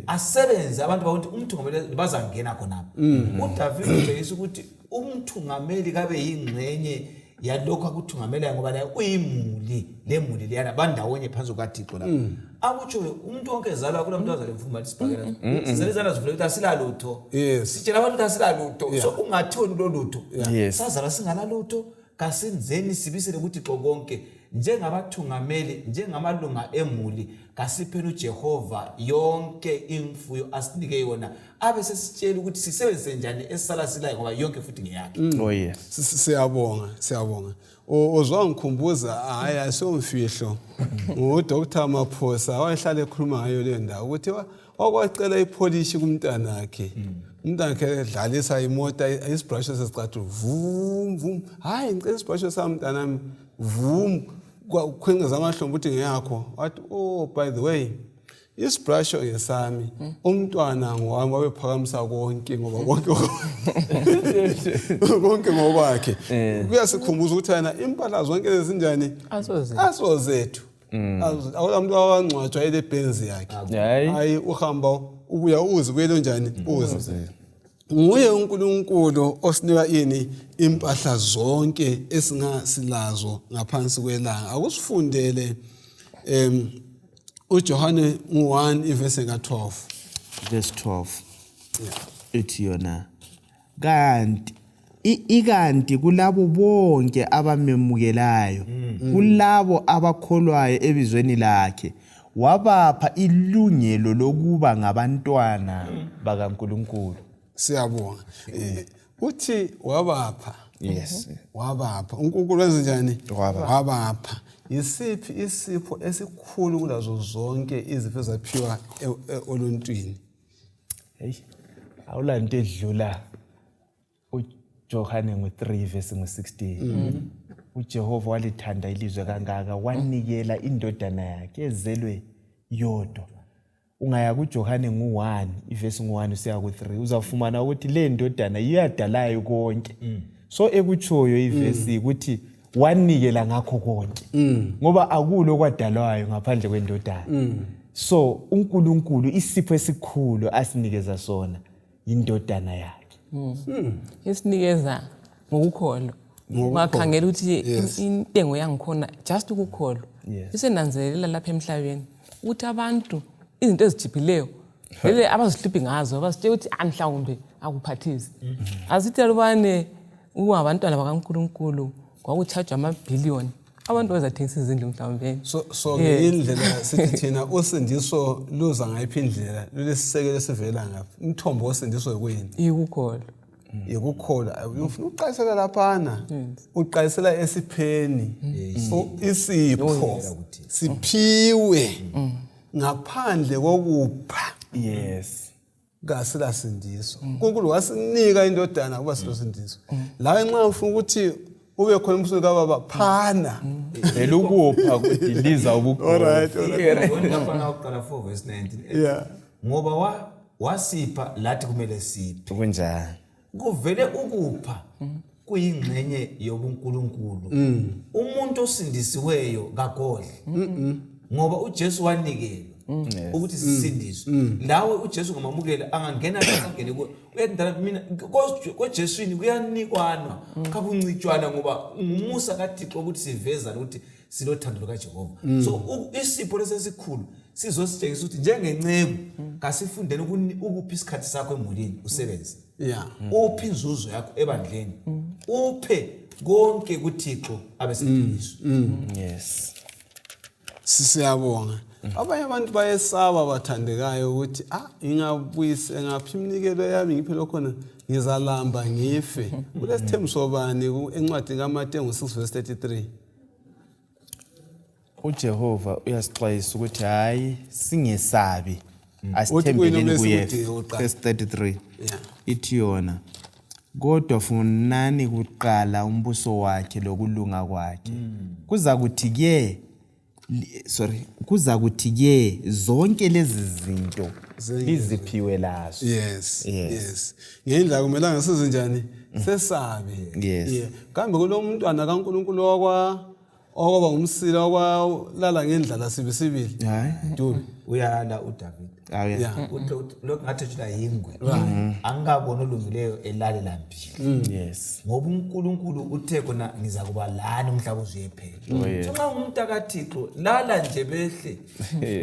asebenze abantu bathi umthungameli bazangena khonapha. uDavid utshengisa ukuthi umthungameli kabe yingxenye yalokho akuthungamela ngoba la uyimuli lemuli leyana bandawonye phansi kukaThixo lapha. Akutsho umuntu wonke ezalwa kulomuntu ozale mfuma lisibhakela. Sizalizana zivule ukuthi asilalutho. Sitshela abantu ukuthi asilalutho. So ungathoni lo lutho. Sazala singalalutho kasenzeni sibisele kuThixo konke njengabathungameli njengamalunga emuli kasiphela uJehova yonke imfuyo asinike yona abe sesitshela ukuthi sisebenze njani esala silayo ngoba yonke futhi ngeyakhe. Oh yes. Siyabonga. Ozwa ngikhumbuza hayi asomfihlo. UDr Maphosa wayehlala ekhuluma ngayo le ndawo ukuthi wakwacela ipolish kumntana wakhe. umntana khe edlalisa imoto isibrush sesiqathu vum vum hayi ngicela isibrush sami mntanami vum kwakhwengeza amahlombe uthi ngeyakho wathi oh by the way isibrush ngesami umntwana ngowami wabephakamisa konke ngoba konke ngokwakhe kuyasikhumbuza ukuthi yena impahla zonke lezinjani asozethu awulamuntu owangcwatshwa ele benzi yakhe hayi uhamba ubuya uze kuyelo njani uze nguye uNkulunkulu osinika ini impahla zonke esingasilazo ngaphansi kwelanga akusifundele uJohane 1 ivesi ka12 verse 12 ethi yona kanti kulabo bonke abamemukelayo kulabo abakholwayo ebizweni lakhe wabapha ilungelo lokuba ngabantwana bakaNkulunkulu. Siyabonga. Uthi wabapha. Yes. Wabapha. uNkulunkulu wenza njani? Wabapha. Yisiphi isipho esikhulu kulazo zonke izipho ezaphiwa oluntwini? Hey. Awulanto edlula uJohane 3 verse 16. uJehova walithanda ilizwe kangaka wanikela indodana yakhe ezelwe yodwa. Ungaya kuJohane 1 ivesi 1 usiya ku3 uzafumana ukuthi le ndodana iyadalayo konke. So ekuchoyo ivesi ukuthi wanikela ngakho konke. Ngoba akulo kwadalwayo ngaphandle kwendodana. So uNkulunkulu isipho esikhulu asinikeza sona indodana yakhe. Isinikeza ngokukholwa. Makhangela ukuthi intengo yangikhona just ukukholwa. Isenanzelela lapha emhlabeni ukuthi abantu izinto ezijiphileyo lele abazihluphi ngazo abasitshela ukuthi amhlawumbe akuphathisi. Asithela ubane abantwana bakaNkulunkulu kwakucharge amabhillion abantu bazathengisa izindlu mhlawumbe. So indlela sithi thina usindiso luza ngayiphi indlela lesisekelo sivela ngapha umthombo osindiso yikweni ikukholwa. Yekukholwa ufuna uqalisela laphana uqalisela esipheni isipho siphiwe ngaphandle kokupha. Yes. Kasila sindiso uNkulunkulu wasinika indodana kuba silosindiso la nxa ufuna ukuthi ube khona umbuso kaBaba phana elukupha ukudiliza ubukhulu. Alright. Ngona uqala 4 verse 19. Ngoba wasipha lathi kumele siphe. Kunjani? Kuvele ukupha kuyingxenye yobuNkulunkulu. Umuntu osindisiweyo kagodle. Ngoba uJesu wanikela ukuthi sisindiswe. Lawe uJesu ngamamukela angangena angene uyendala mina koJeswini kuyanikwana kabuncitshwana ngoba ngumusa kaThixo ukuthi siveza ukuthi silothando lukaJehova. So isipho lesesikhulu sizositshengisa ukuthi njengenceku kasifundeni ukuphi isikhathi sakho emulini usebenze. Uphi inzuzo yakho ebandleni uphe konke kuThixo abesedinizwe. Yes. Siyabonga. Abanye abantu bayesaba bathandekayo ukuthi ingabuyise ngaphi iminikelo yami ngiphe lokhona ngizalamba ngife. Kulesithembiso sobani encwadi kaMateyu 6 verse 33. uJehova uyasixwayisa ukuthi hayi singesabi asithembeleni kuye. Verse 33 ithi yona kodwa funani kuqala umbuso wakhe lokulunga kwakhe kuza kuthi ke zonke lezi zinto iziphiwe lazo. Yes. Ngendlela kumele ngasize njani sesabe. Kambe kulo mntwana kaNkulunkulu okwaba ngumsila okwalala ngendlala sibisibili. Hayi. Uyala uDavid. Lokho ngathi uthula yingwe. Angabona olungileyo elale lampili. Yes. Ngoba uNkulunkulu uthe kona ngiza kuba lana umhlaba uziyephela. So nxa umuntu akaThixo lala nje behle.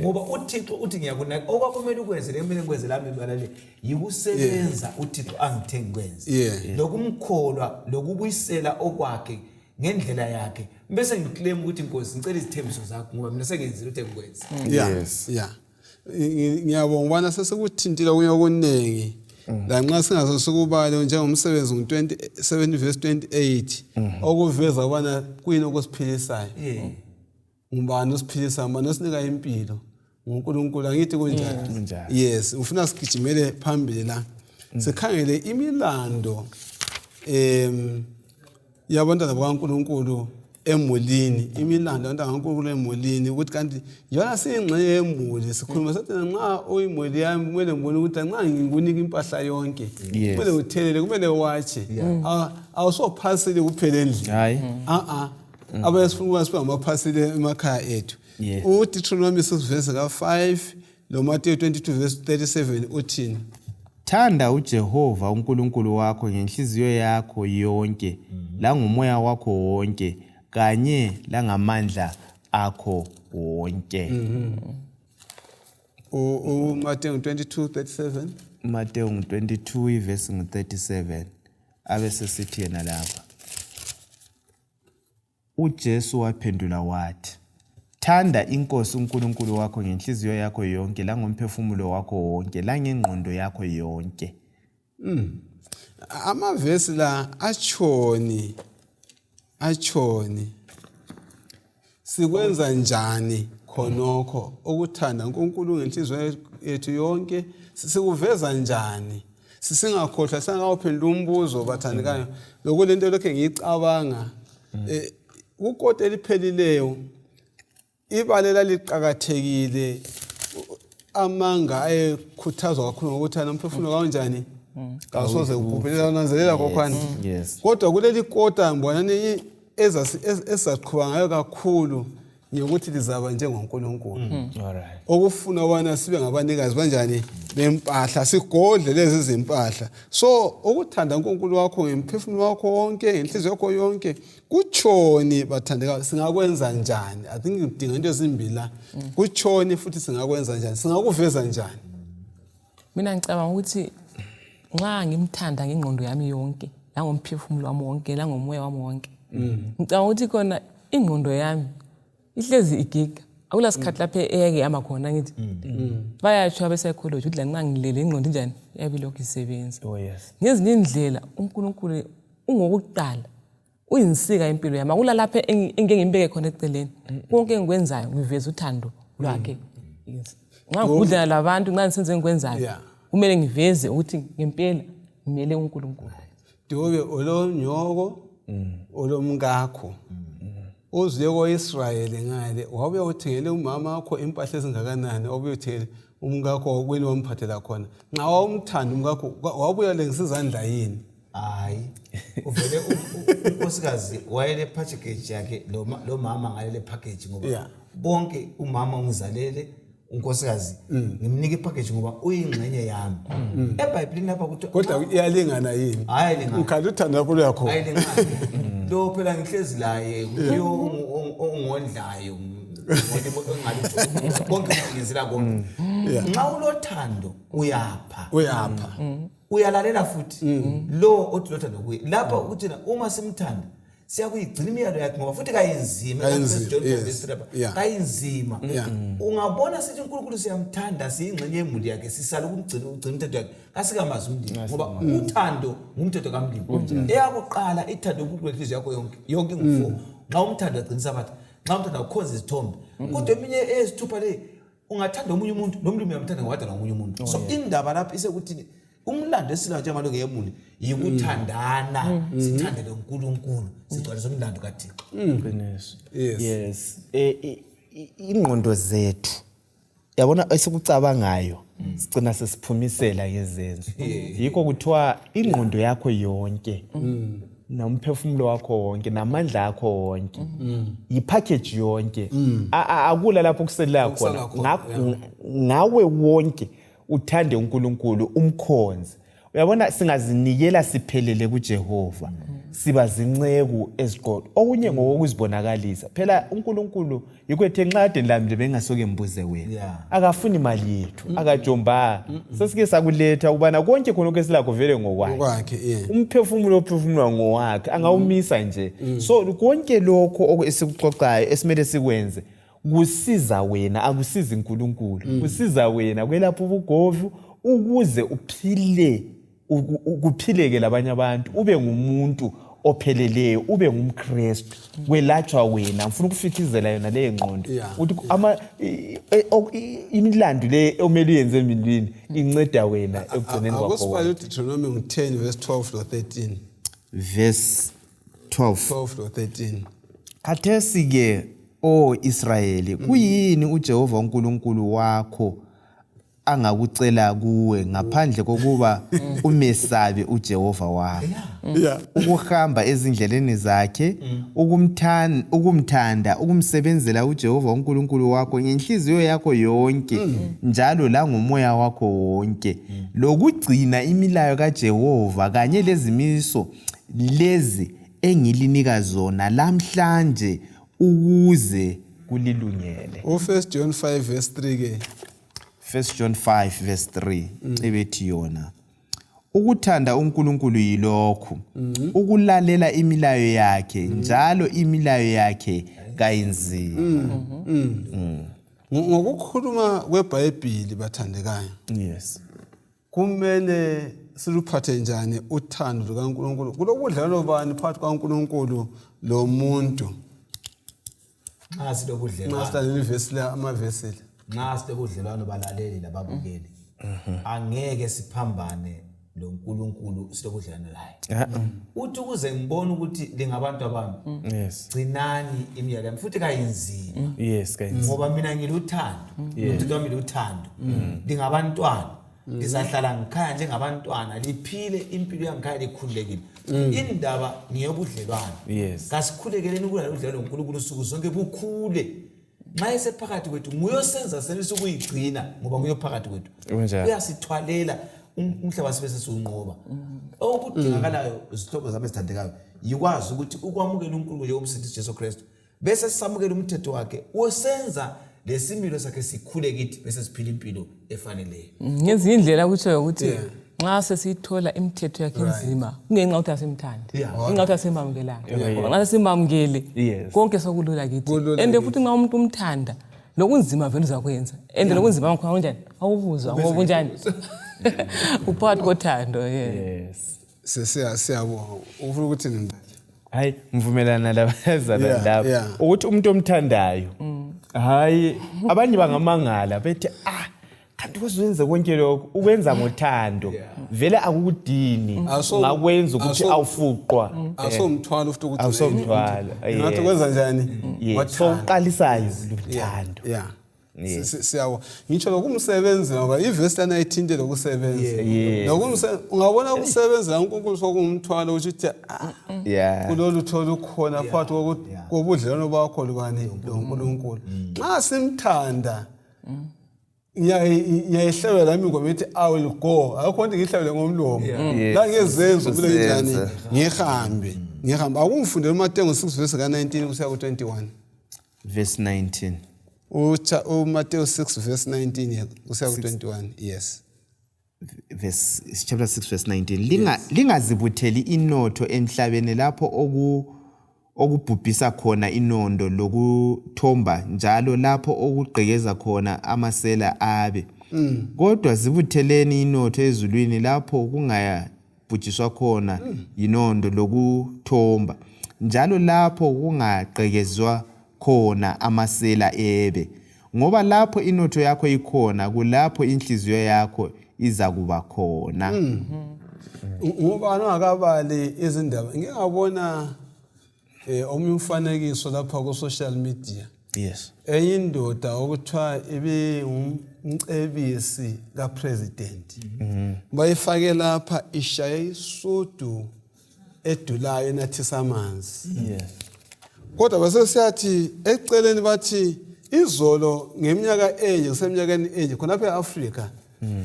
Ngoba uThixo uthi ngiyakunaka okwakumele ukwenze lemele ngikwenze lami balale yikusebenza uThixo angithengi kwenze. Lokumkholwa lokubuyisela okwakhe ngendlela yakhe bese ngiclaim ukuthi inkosi ngicela izithembiso zakho ngoba mina sengenzile uthe ngikwenze. Yes. Ngiyabonga ubana sesikuthintile kunye okunengi la nxa singaso sikubale njengomsebenzi ngo27 verse 28 okuveza ubana kuyini okusiphilisayo. Ngubani osiphilisa manje osinika impilo uNkulunkulu angithi kunjani. Yes ufuna sigijimele phambili la sikhangele imilando yabantwana bakaNkulunkulu emulini, imilando yabantwana bakaNkulunkulu emulini, ukuthi kanti yona siyingxenye yemuli. Sikhuluma sathi nxa uyimuli yami kumele ngibone ukuthi nxa ngikunika impahla yonke kumele uthelele, kumele watshe, awusophasile kuphela endlini. Hayi. Abanye sifuna sibe ngamaphasile emakhaya ethu. uDeuteronomy 6 verse 5 lo Matthew 22 verse 37 uthini? Thanda uJehova uNkulunkulu wakho ngenhliziyo yakho yonke, la ngomoya wakho wonke, kanye la ngamandla akho wonke. Matthew 22:37. Matthew 22 verse 37. Abese sithi yena lapha. uJesu waphendula wathi, thanda inkosi uNkulunkulu wakho ngenhliziyo yakho yonke, la ngomphefumulo wakho wonke, la ngengqondo yakho yonke. Amavesi la achoni sikwenza njani khonokho ukuthanda uNkulunkulu ngenhliziyo yethu yonke? Sikuveza njani? Sisingakhohlwa singawuphendula umbuzo bathandekayo lokulento lokho ngiyicabanga ukode elipheleleyo ibalela liqhakathekile amanga ayekhuthazwa kakhulu ngokuthanda umphefumulo kanjani kasoze ukuphelela unanzelela kokhwana. Kodwa kuleli kota mbonani ezaqhuba ngayo kakhulu ngiyokuthi lizaba njengoNkulunkulu. Okufuna ubana sibe ngabanikazi banjani bempahla, sigodle lezi zimpahla. So ukuthanda uNkulunkulu wakho ngemphefumulo wakho wonke, ngenhliziyo yakho yonke, kutshoni bathandeka, singakwenza njani? I think ngidinga into ezimbili la. Kutshoni futhi singakwenza njani? Singakuveza njani? Mina ngicabanga ukuthi nxa ngimthanda ngengqondo yami yonke, la ngomphefumulo wami wonke, la ngomoya wami wonke, ngicabanga ukuthi khona ingqondo yami ihlezi igiga. Akula sikhathi lapha eyake yama khona ngithi bayatsho abepsychology ukuthi la nxa ngilele ingqondo njani yabilokhu isebenza. Ngezinye indlela uNkulunkulu ungokuqala uyinsika impilo yami. Akula lapha engeke ngimbeke khona eceleni. Konke engikwenzayo ngiveza uthando lwakhe. Nxa ngikudlala labantu, nxa ngisenze engikwenzayo kumele ngiveze ukuthi ngempela ngimele uNkulunkulu. Dobe olonyoko olomkakho uziye ko-Israyeli ngale wabuye uthengele umama wakho impahla ezingakanani, wabuye uthengele umkakho wakweli wamphathela khona. Nxa wawumthanda umkakho wabuye lengisa izandla yini? Hayi, uvele unkosikazi wayele package yakhe lo mama ngalele package ngoba bonke umama ungizalele unkosikazi ngimnika ipackage ngoba uyingxenye yami. eBhayibhelini lapha kuthi kodwa iyalingana yini? Hayi lingana. Ukhala uthanda lakho yakho. Hayi lingana. Lo phela ngihlezi laye uyo ongondlayo konke ngizela konke. Nxa ulothando uyapha. Uyalalela futhi lo othilothando kuye. Lapha ukuthi uma simthanda siyakuyigcina imiyalo yakhe ngoba futhi kayinzima. Kayinzima. Ungabona sithi uNkulunkulu siyamthanda, siyingxenye yemuli yakhe, sisala ukugcina umthetho wakhe, kasikamazi umndeni ngoba uthando ngumthetho kaMndeni. Eyakuqala ithando uNkulunkulu ngenhliziyo yakho yonke ngu4. Nxa umthando ugcinisa abathi, nxa umthando ukhonza izithombe. Kodwa eminye ezithupha le ungathanda omunye umuntu nomlimi uyamthanda ngowadala ngomunye umuntu. So indaba lapha isekuthini umlando esilayo njengamalungu yemuli yikuthandana, sithandele uNkulunkulu, sigcwalise umlando kaThixo. Yes. Ingqondo zethu yabona esikucabangayo sigcina sesiphumisela ngezenzo. Yikho kuthiwa ingqondo yakho yonke nomphefumulo wakho wonke namandla akho wonke ipackage yonke akula lapho kuselela khona. Ngawe wonke uthande uNkulunkulu umkhonze. Uyabona singazinikela siphelele kuJehova, siba zinceku eziqotho. Okunye ngokuzibonakalisa. Phela uNkulunkulu yikwethe nxade lamle bengasoke mbuze wena. Akafuni imali yethu, akajomba. Sesike sakuletha ubana konke khona esilakho vele ngokwakhe. Umphefumulo ophefumulwa ngowakhe angawumisa nje. So konke lokho esikuxoxayo esimele sikwenze kusiza wena, akusiza uNkulunkulu. Kusiza wena kwelapha ubugovu ukuze ukuphileke labanye abantu, ube ngumuntu opheleleyo, ube ngumKristu, kwelatshwa wena. Ngifuna ukufithizela yona le ngqondo ukuthi imilando le omele uyenze emilweni inceda wena ekugcineni kwakho. Akusibale uDeuteronomy 10 verse 12 to 13. Verse 12. 12 to 13. Khathesi ke o Israyeli kuyini uJehova uNkulunkulu wakho angakucela kuwe ngaphandle kokuba umesabe uJehova wakho? Yeah. Ukuhamba ezindleleni zakhe, ukumthanda, ukumsebenzela uJehova uNkulunkulu wakho ngenhliziyo yakho yonke, njalo la ngomoya wakho wonke, lokugcina imilayo kaJehova kanye lezimiso lezi engilinika zona lamhlanje ukuze kulilungele. U1 John 5 verse 3 ke. 1 John 5 verse 3 ebethi yona ukuthanda uNkulunkulu yilokhu, ukulalela imilayo yakhe, njalo imilayo yakhe kayinzima. Ngokukhuluma kweBhayibheli bathandekayo. Yes. Kumele siluphathe njani uthando lukaNkulunkulu? Kulobudlelwano bani phakathi kaNkulunkulu lo muntu? Nasi lobudlelwano. Masithandele ivesi la amavesi. Nasi lobudlelwano balaleli lababukeli. Angeke siphambane lo uNkulunkulu silobudlelwano laye. Uthi ukuze ngibone ukuthi lingabantu abami. Yes. Gcinani imiyalo yami futhi kayinzima. Yes, kayinzima. Ngoba mina ngiluthando. Umuntu wami luthando. Lingabantwana. Lizahlala ngikhaya njengabantwana liphile impilo yangikhaya likhululekile. Indaba ngiyobudlelwano. Yes. Kasikhulekele ukula udlelwano uNkulunkulu usuku zonke bukhule. Nxa esephakathi kwethu nguyosenza senelisa ukuyigcina ngoba nguyophakathi kwethu. Uyasithwalela umhlaba sibe sesunqoba. Okudingakalayo izihlobo zami ezithandekayo yikwazi ukuthi ukwamukela uNkulunkulu njengomsindisi Jesu Kristu bese sisamukela umthetho wakhe osenza lesimilo sakhe sikhule kithi bese siphila impilo efaneleyo. Ngenza indlela ukuthi ukuthi nxa sesithola imithetho yakhe enzima kungenxa ukuthi asimthandi. Inxa ukuthi asimamkelanga. Ngoba nxa simamkele konke sokulula kithi. Ende futhi nxa umuntu umthanda lokunzima vele uzakwenza. Ende lokunzima ngakho kanjani? Awubuzwa ngoba unjani? Uphakathi kothando. Yes. Siyabonga. Ufuna ukuthi nini? Hayi mvumelana labazana lapho ukuthi umuntu omthandayo hayi abanye bangamangala bethi kanti kuzenze konke lokho ukwenza ngothando vele akukudini ngakwenza ukuthi awufuqwa asomthwalo futhi ukuthi awusomthwalo ngathi kwenza njani wathaqalisayo luthando. Siyawo ngitsho lokumsebenza ngoba ivesi lana ithinte lokusebenza ungabona ukusebenza uNkulunkulu sokumthwalo ukuthi kulolu tholo ukhona phakathi kobudlelwano bakho lobani loNkulunkulu. Nxa simthanda ngiyayihlawela lami ngoba ethi I will go akho nto ngihlawele ngomlomo la ngezenzo vile njani ngihambe akungifundele uMateyu 6 verse ka19 kusiya ku21 verse 19. Matthew 6 verse 19 kusiya ku21. Yes. Chapter 6 verse 19. Lingazibutheli inotho emhlabeni lapho okubhubhisa khona inondo lokuthomba njalo lapho okugqekeza khona amasela abe. Kodwa zibutheleni inotho ezulwini lapho kungayabhujiswa khona inondo lokuthomba njalo lapho kungagqekezwa khona amasela ebe. Ngoba lapho inotho yakho ikhona kulapho inhliziyo yakho iza kuba khona. Ngoba angakabali izindaba ngiyabona umfanekiso lapha ku social media. Yes. Eyindoda okuthiwa ibe umcebisi kapresident. Bayifake lapha ishaye isudu edulayo enathisa amanzi. Yes. Kodwa base siyathi eceleni bathi izolo ngeminyaka enye kuseminyakeni enye khona lapha eAfrica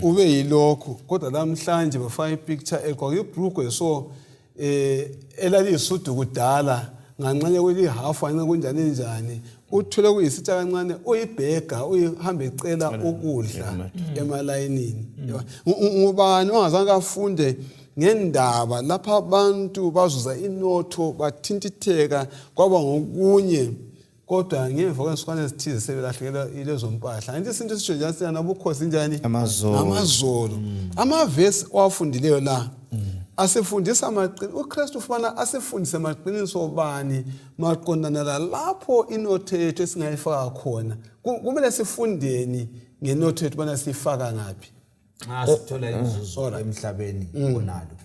ube yilokho kodwa namhlanje bafaka ipicture egqoke ibhrugwe so elaliyisudu kudala ngancane kweli half anye kunjani njani uthule kuyisitsha kancane uyibhega uyihamba ecela ukudla emalayinini. Ngubani ongazange afunde ngendaba lapha abantu bazuza inotho bathintitheka kwaba ngokunye kodwa ngemva kwesikwane esithize sebelahlekela ilezo mpahla anti isinto sisho njani sina nabukhosi njani amazolo amavesi owafundileyo la asifundisa amaqiniso. uKristu ufana asifundise amaqiniso bani maqondana lapho inotho yethu esingayifaka khona. Kumele sifundeni ngenotho yethu bana sifaka ngaphi. Sithola inzuzo emhlabeni kunalo.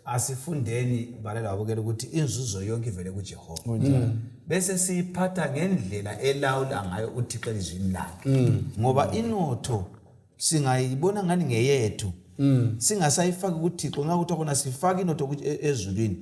Asifundeni balela babukela ukuthi inzuzo yonke ivele kuJehova. Bese siyiphatha ngendlela elawula ngayo uThixo elizwini lakhe. Ngoba inotho singayibona ngani ngeyethu. Singasayifaki kuThixo ngakuthi khona sifaka inotho ezulwini.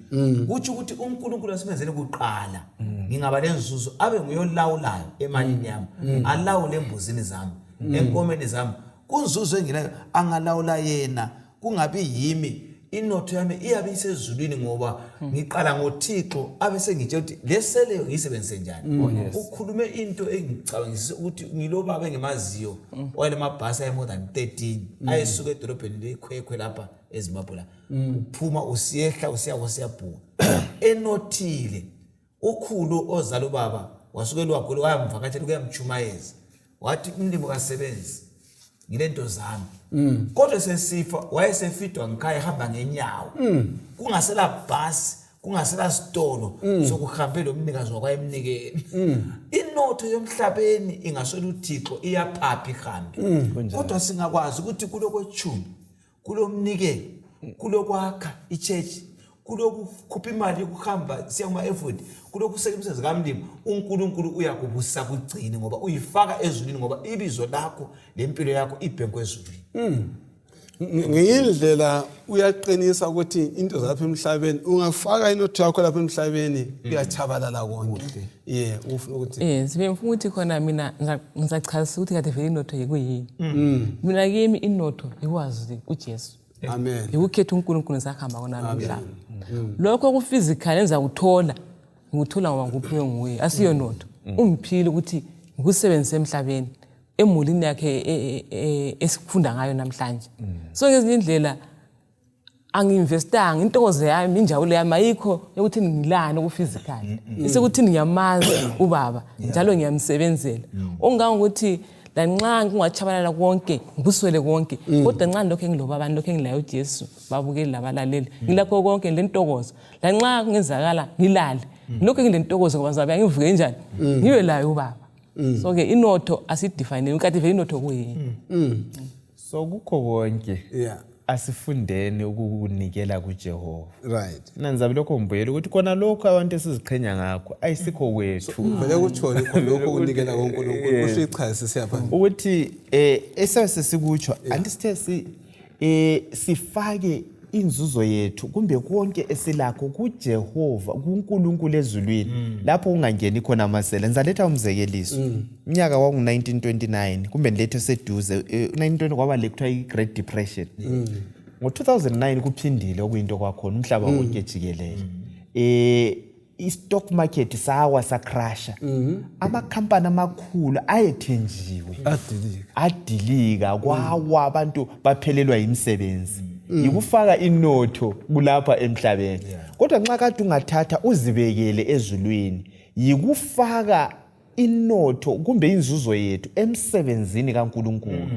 Kuthi ukuthi uNkulunkulu asimenzele kuqala. Ngingaba lenzuzo abe nguyolawulayo emalini yami. Alawule embuzini zami, enkomeni zami. Kunzuzo engilayo angalawula yena, kungabi yimi. Inotho yami iyabe isezulwini ngoba ngiqala ngoThixo abese ngitshela ukuthi leseleyo ngiyisebenzise njani. Ukhulume into engicabangisisa ukuthi ngilobaba engemaziyo wale mabhasi ayi more than 13 ayesuka edolobheni lekhwekhwe lapha eZimbabwe la. Uphuma usiyehla usiyabhuka. Enothile ukhulu ozala ubaba wasukela wagula wayamvakatshela ukuyamchumayeza. Wathi umlimi kasebenzi ngilento zami. Kodwa sesifa wayesefidwa ngikhaya ehamba ngenyawo. Kungasela bus, kungasela stolo sokuhambela umnikazi wakwayemnikeni. Inotho yomhlabeni ingaswela uThixo iyaphapha ihambe. Kodwa singakwazi ukuthi kulokwetshumi, kulomnikeli, kulokwakha ichurch, kulokukhupha imali yokuhamba siya kuma effort, kulokuseka umsebenzi kaMlimi, uNkulunkulu uyakubusa kugcine ngoba uyifaka ezulwini ngoba ibizo lakho lempilo yakho ibhenkwe ezulwini. Ngiyindlela uyaqinisa ukuthi into zapha emhlabeni ungafaka inotho yakho lapha emhlabeni kuyachabalala konke. Ufuna ukuthi sibe ngifuna ukuthi khona mina ngizacazisa ukuthi kade vele inotho yekuyini. Mina kimi inotho ikwazi uJesu. Amen. Ukukhetha uNkulunkulu sakhamba kona nomhlaba. Lokho ku physical enza uthola, nguthola ngoba nguphiwe nguye. Asiyo notho. Ungiphile ukuthi ngikusebenzise emhlabeni emulini yakhe esikufunda ngayo namhlanje. So ngezinye indlela angiinvestanga intokozo yami injabulo yami ayikho ukuthi ngilana ku physical. Isekuthi ngiyamazi ubaba njalo ngiyamsebenzela. Ongangokuthi lanxa kungachabalala konke ngikuswele konke kodwa nxa lokho engiloba abantu lokho engilayo uJesu babukeli labalaleli ngilakho konke lentokozo lanxa kungenzakala ngilale lokho ngilentokozo ngoba zabe ngivuke njani ngibe layo ubaba. So ke inotho asidefine ukade vele inotho kuyini. So kukho konke asifundeni ukukunikela kuJehova. Right. Nanzabe lokho mbuyela ukuthi kona lokho abantu esiziqhenya ngakho ayisikho kwethu. Vele kuthole lokho ukunikela koNkulunkulu usichazise siyapha. Ukuthi esasesikutsho andisithe sifake inzuzo yethu kumbe konke esilakho kuJehova kuNkulunkulu ezulwini lapho ungangeni khona amasela. Ngizaletha umzekeliso. Unyaka wangu1929 kumbe nilethe seduze 1920 kwaba lekuthiwa iGreat Depression. Ngo2009 kuphindile okuyinto kwakhona umhlaba wonke jikelele. I-stock market sawa sacrasha. Amakhampani amakhulu ayethenjiwe adilika kwawa abantu baphelelwa imisebenzi. Yikufaka inotho kulapha emhlabeni. Kodwa nxa kade ungathatha uzibekele ezulwini yikufaka inotho kumbe inzuzo yethu emsebenzini kaNkulunkulu,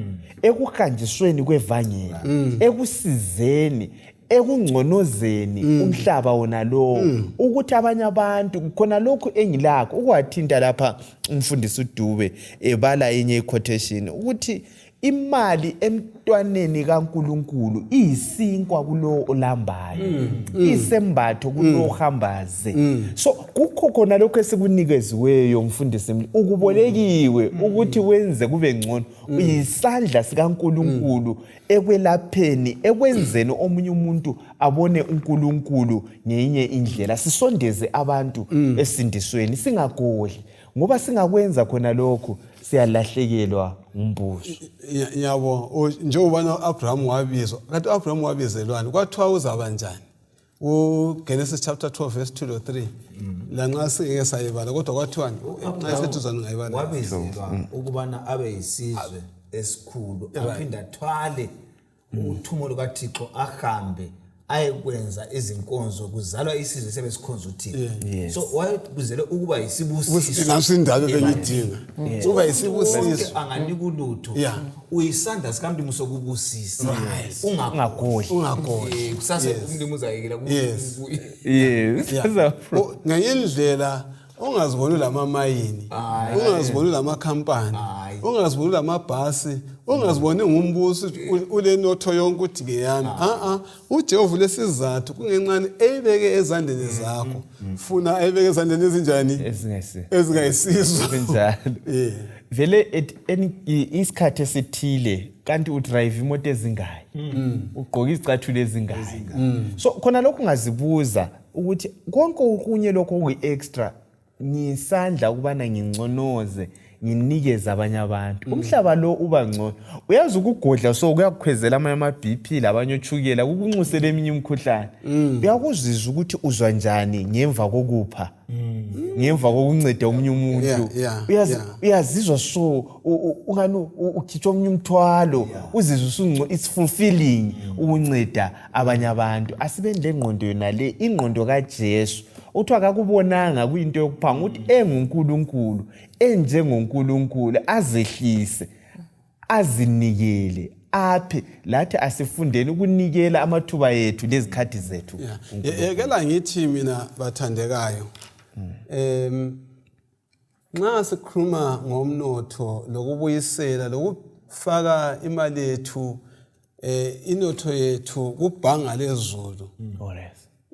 ekuhanjisweni kwevangeli, ekusizeni, ekungconozeni umhlaba wona lo, ukuthi abanye abantu khona lokho engilakho ukwathinta lapha umfundisi uDube ebala enye quotation ukuthi imali emntwaneni kaNkulunkulu iyisinkwa kulo olambayo, isembatho kulo ohambaze. So kukho khona lokho esikunikeziweyo mfundisi ukubolekiwe ukuthi wenze kube ngcono uyisandla sikaNkulunkulu ekwelapheni ekwenzeni omunye umuntu abone uNkulunkulu ngenye indlela. Sisondeze abantu esindisweni singagodli ngoba singakwenza khona lokho siyalahlekelwa umbuso. Yabo njengoba uAbraham wabizwa kanti uAbraham wabizelwani kwathiwa uzaba njani uGenesis chapter 12 verse 2 to 3 la nxa singeke sayibala kodwa kwathiwani nxa sethuzana ngayibala wabizelwa ukubana abe yisizwe esikhulu aphinda athwale uthumo lukaThixo ahambe ayekwenza izinkonzo kuzalwa isizwe sebesikhonza uThixo. So wayekuzele ukuba yisibusiso nasindalo beyidinga kuba yisibusiso anganika ulutho uyisandla sikamlimi sokubusisa ungagoli kusase umlimi uzayekela ngayindlela ungaziboni lamamayini ungaziboni lamakhampani ungaziboni lamabhasi ungaziboni ngumbuso ule notho yonke uthi ngeyami uJehova lesizathu kungencane eyibeke ezandleni zakho funa ayibeke ezandleni ezinjani ezingayisizo njalo vele isikhathi esithile kanti udrive imoto ezingayi ugqoka izicathulo ezingayi so khona lokho ungazibuza ukuthi konke okunye lokho okuyi-extra ngisandla ukubana ngingconoze nginikeze abanye abantu umhlaba lo uba ngcono uyazi ukugodla so kuyakukhwezela ama-BP labanye othukela kukunxusela eminye imikhuhlane uyakuzizwa ukuthi uzwa njani ngemva kokupha ngemva kokunceda omunye umuntu uyazizwa so ungani ukhitshwa omunye umthwalo uzizwa it's fulfilling ukunceda abanye abantu asibende ngqondo yona le ingqondo kaJesu uthi akakubonanga kuyinto yokuphanga ukuthi enguNkulunkulu enjengoNkulunkulu azehlise azinikele aphe lathi asifundeni ukunikela amathuba ethu lezikhathi zethu yekela ngithi mina bathandekayo nxa sikhuluma ngomnotho lokubuyisela lokufaka imali yethu inotho yethu kubhanga lezulu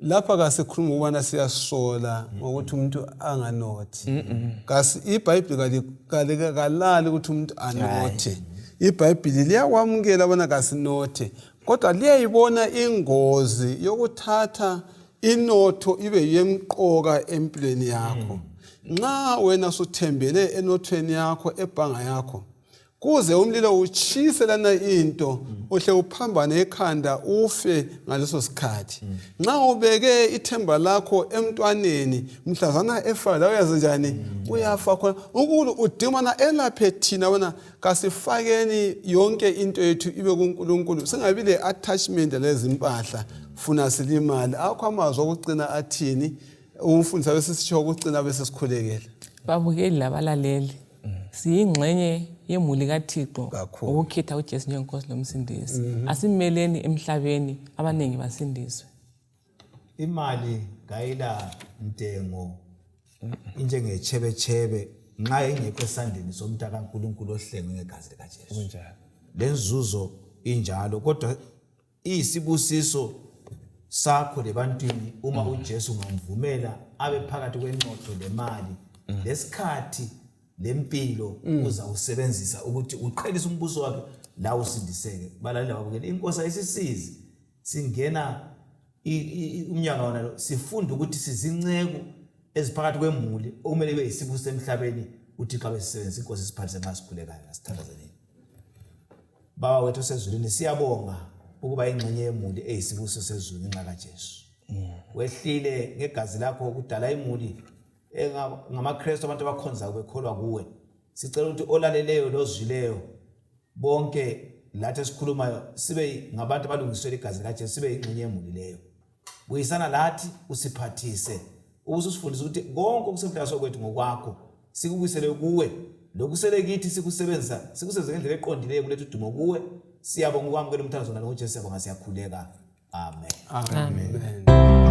lapha kasikhuluma ukubana siyasola ngokuthi umuntu anganothi kasi iBhayibheli kalali ukuthi umuntu anothe iBhayibheli liyakwamukela bona kasinothe kodwa liyayibona ingozi yokuthatha inotho ibe yemqoka empilweni yakho nxa wena suthembele enothweni yakho ebhanga yakho kuze umlilo uchise lana into uhle uphambane ekhanda ufe ngaleso sikhathi nxa ubeke ithemba lakho emntwaneni mhlazana efa la uyazi njani uyafa khona uNkulunkulu udimana elaphe thina wena kasifakeni yonke into yethu ibe kuNkulunkulu singabi le attachment lezimpahla funa silimali akho amazwi okucina athini umfundisi besisitsho ukucina bese sikhulekela babukeli labalaleli siyingxenye yemuli kaThixo ukukhetha uJesu njengenkosi lomsindisi asimeleni emhlabeni abanengi basindiswe imali ngayila ntengo injengechebechebe nxa ingekho esandleni somntaka kaNkulunkulu ohlengwe ngegazi likaJesu kunjalo lenzuzo injalo kodwa iyisibusiso sakho lebantwini uma uJesu ngamvumela abe phakathi kwenotho lemali lesikhathi lempilo uza usebenzisa ukuthi uqhelise umbuso wakhe la usindiseke balaleli babukele inkosi ayisisizi singena umnyaka wona lo sifunda ukuthi sizinceku eziphakathi kwemuli okumele kube yisibusiso emhlabeni uthi xa besisebenzisa inkosi siphathise nxa sikhulekayo asithandazeleni baba wethu sezulwini siyabonga ukuba ingxenye yemuli eyisibusiso sezulu ngenxa kaJesu wehlile ngegazi lakho ukudala imuli ngamaKristu abantu abakhonza bekholwa kuwe sicela ukuthi olaleleyo lozwileyo bonke lathi esikhulumayo sibe ngabantu abalungiswe igazi likaJesu sibe ingxenye yemuli leyo buyisana lathi usiphathise usifundise ukuthi konke okusemhlabeni sokwethu ngokwakho sikubuyisele kuwe lokusele kithi sikusebenze ngendlela eqondileyo kulethu dumo kuwe siyabonga ukwamukela umthandazo ngoJesu siyabonga siyakhuleka amen amen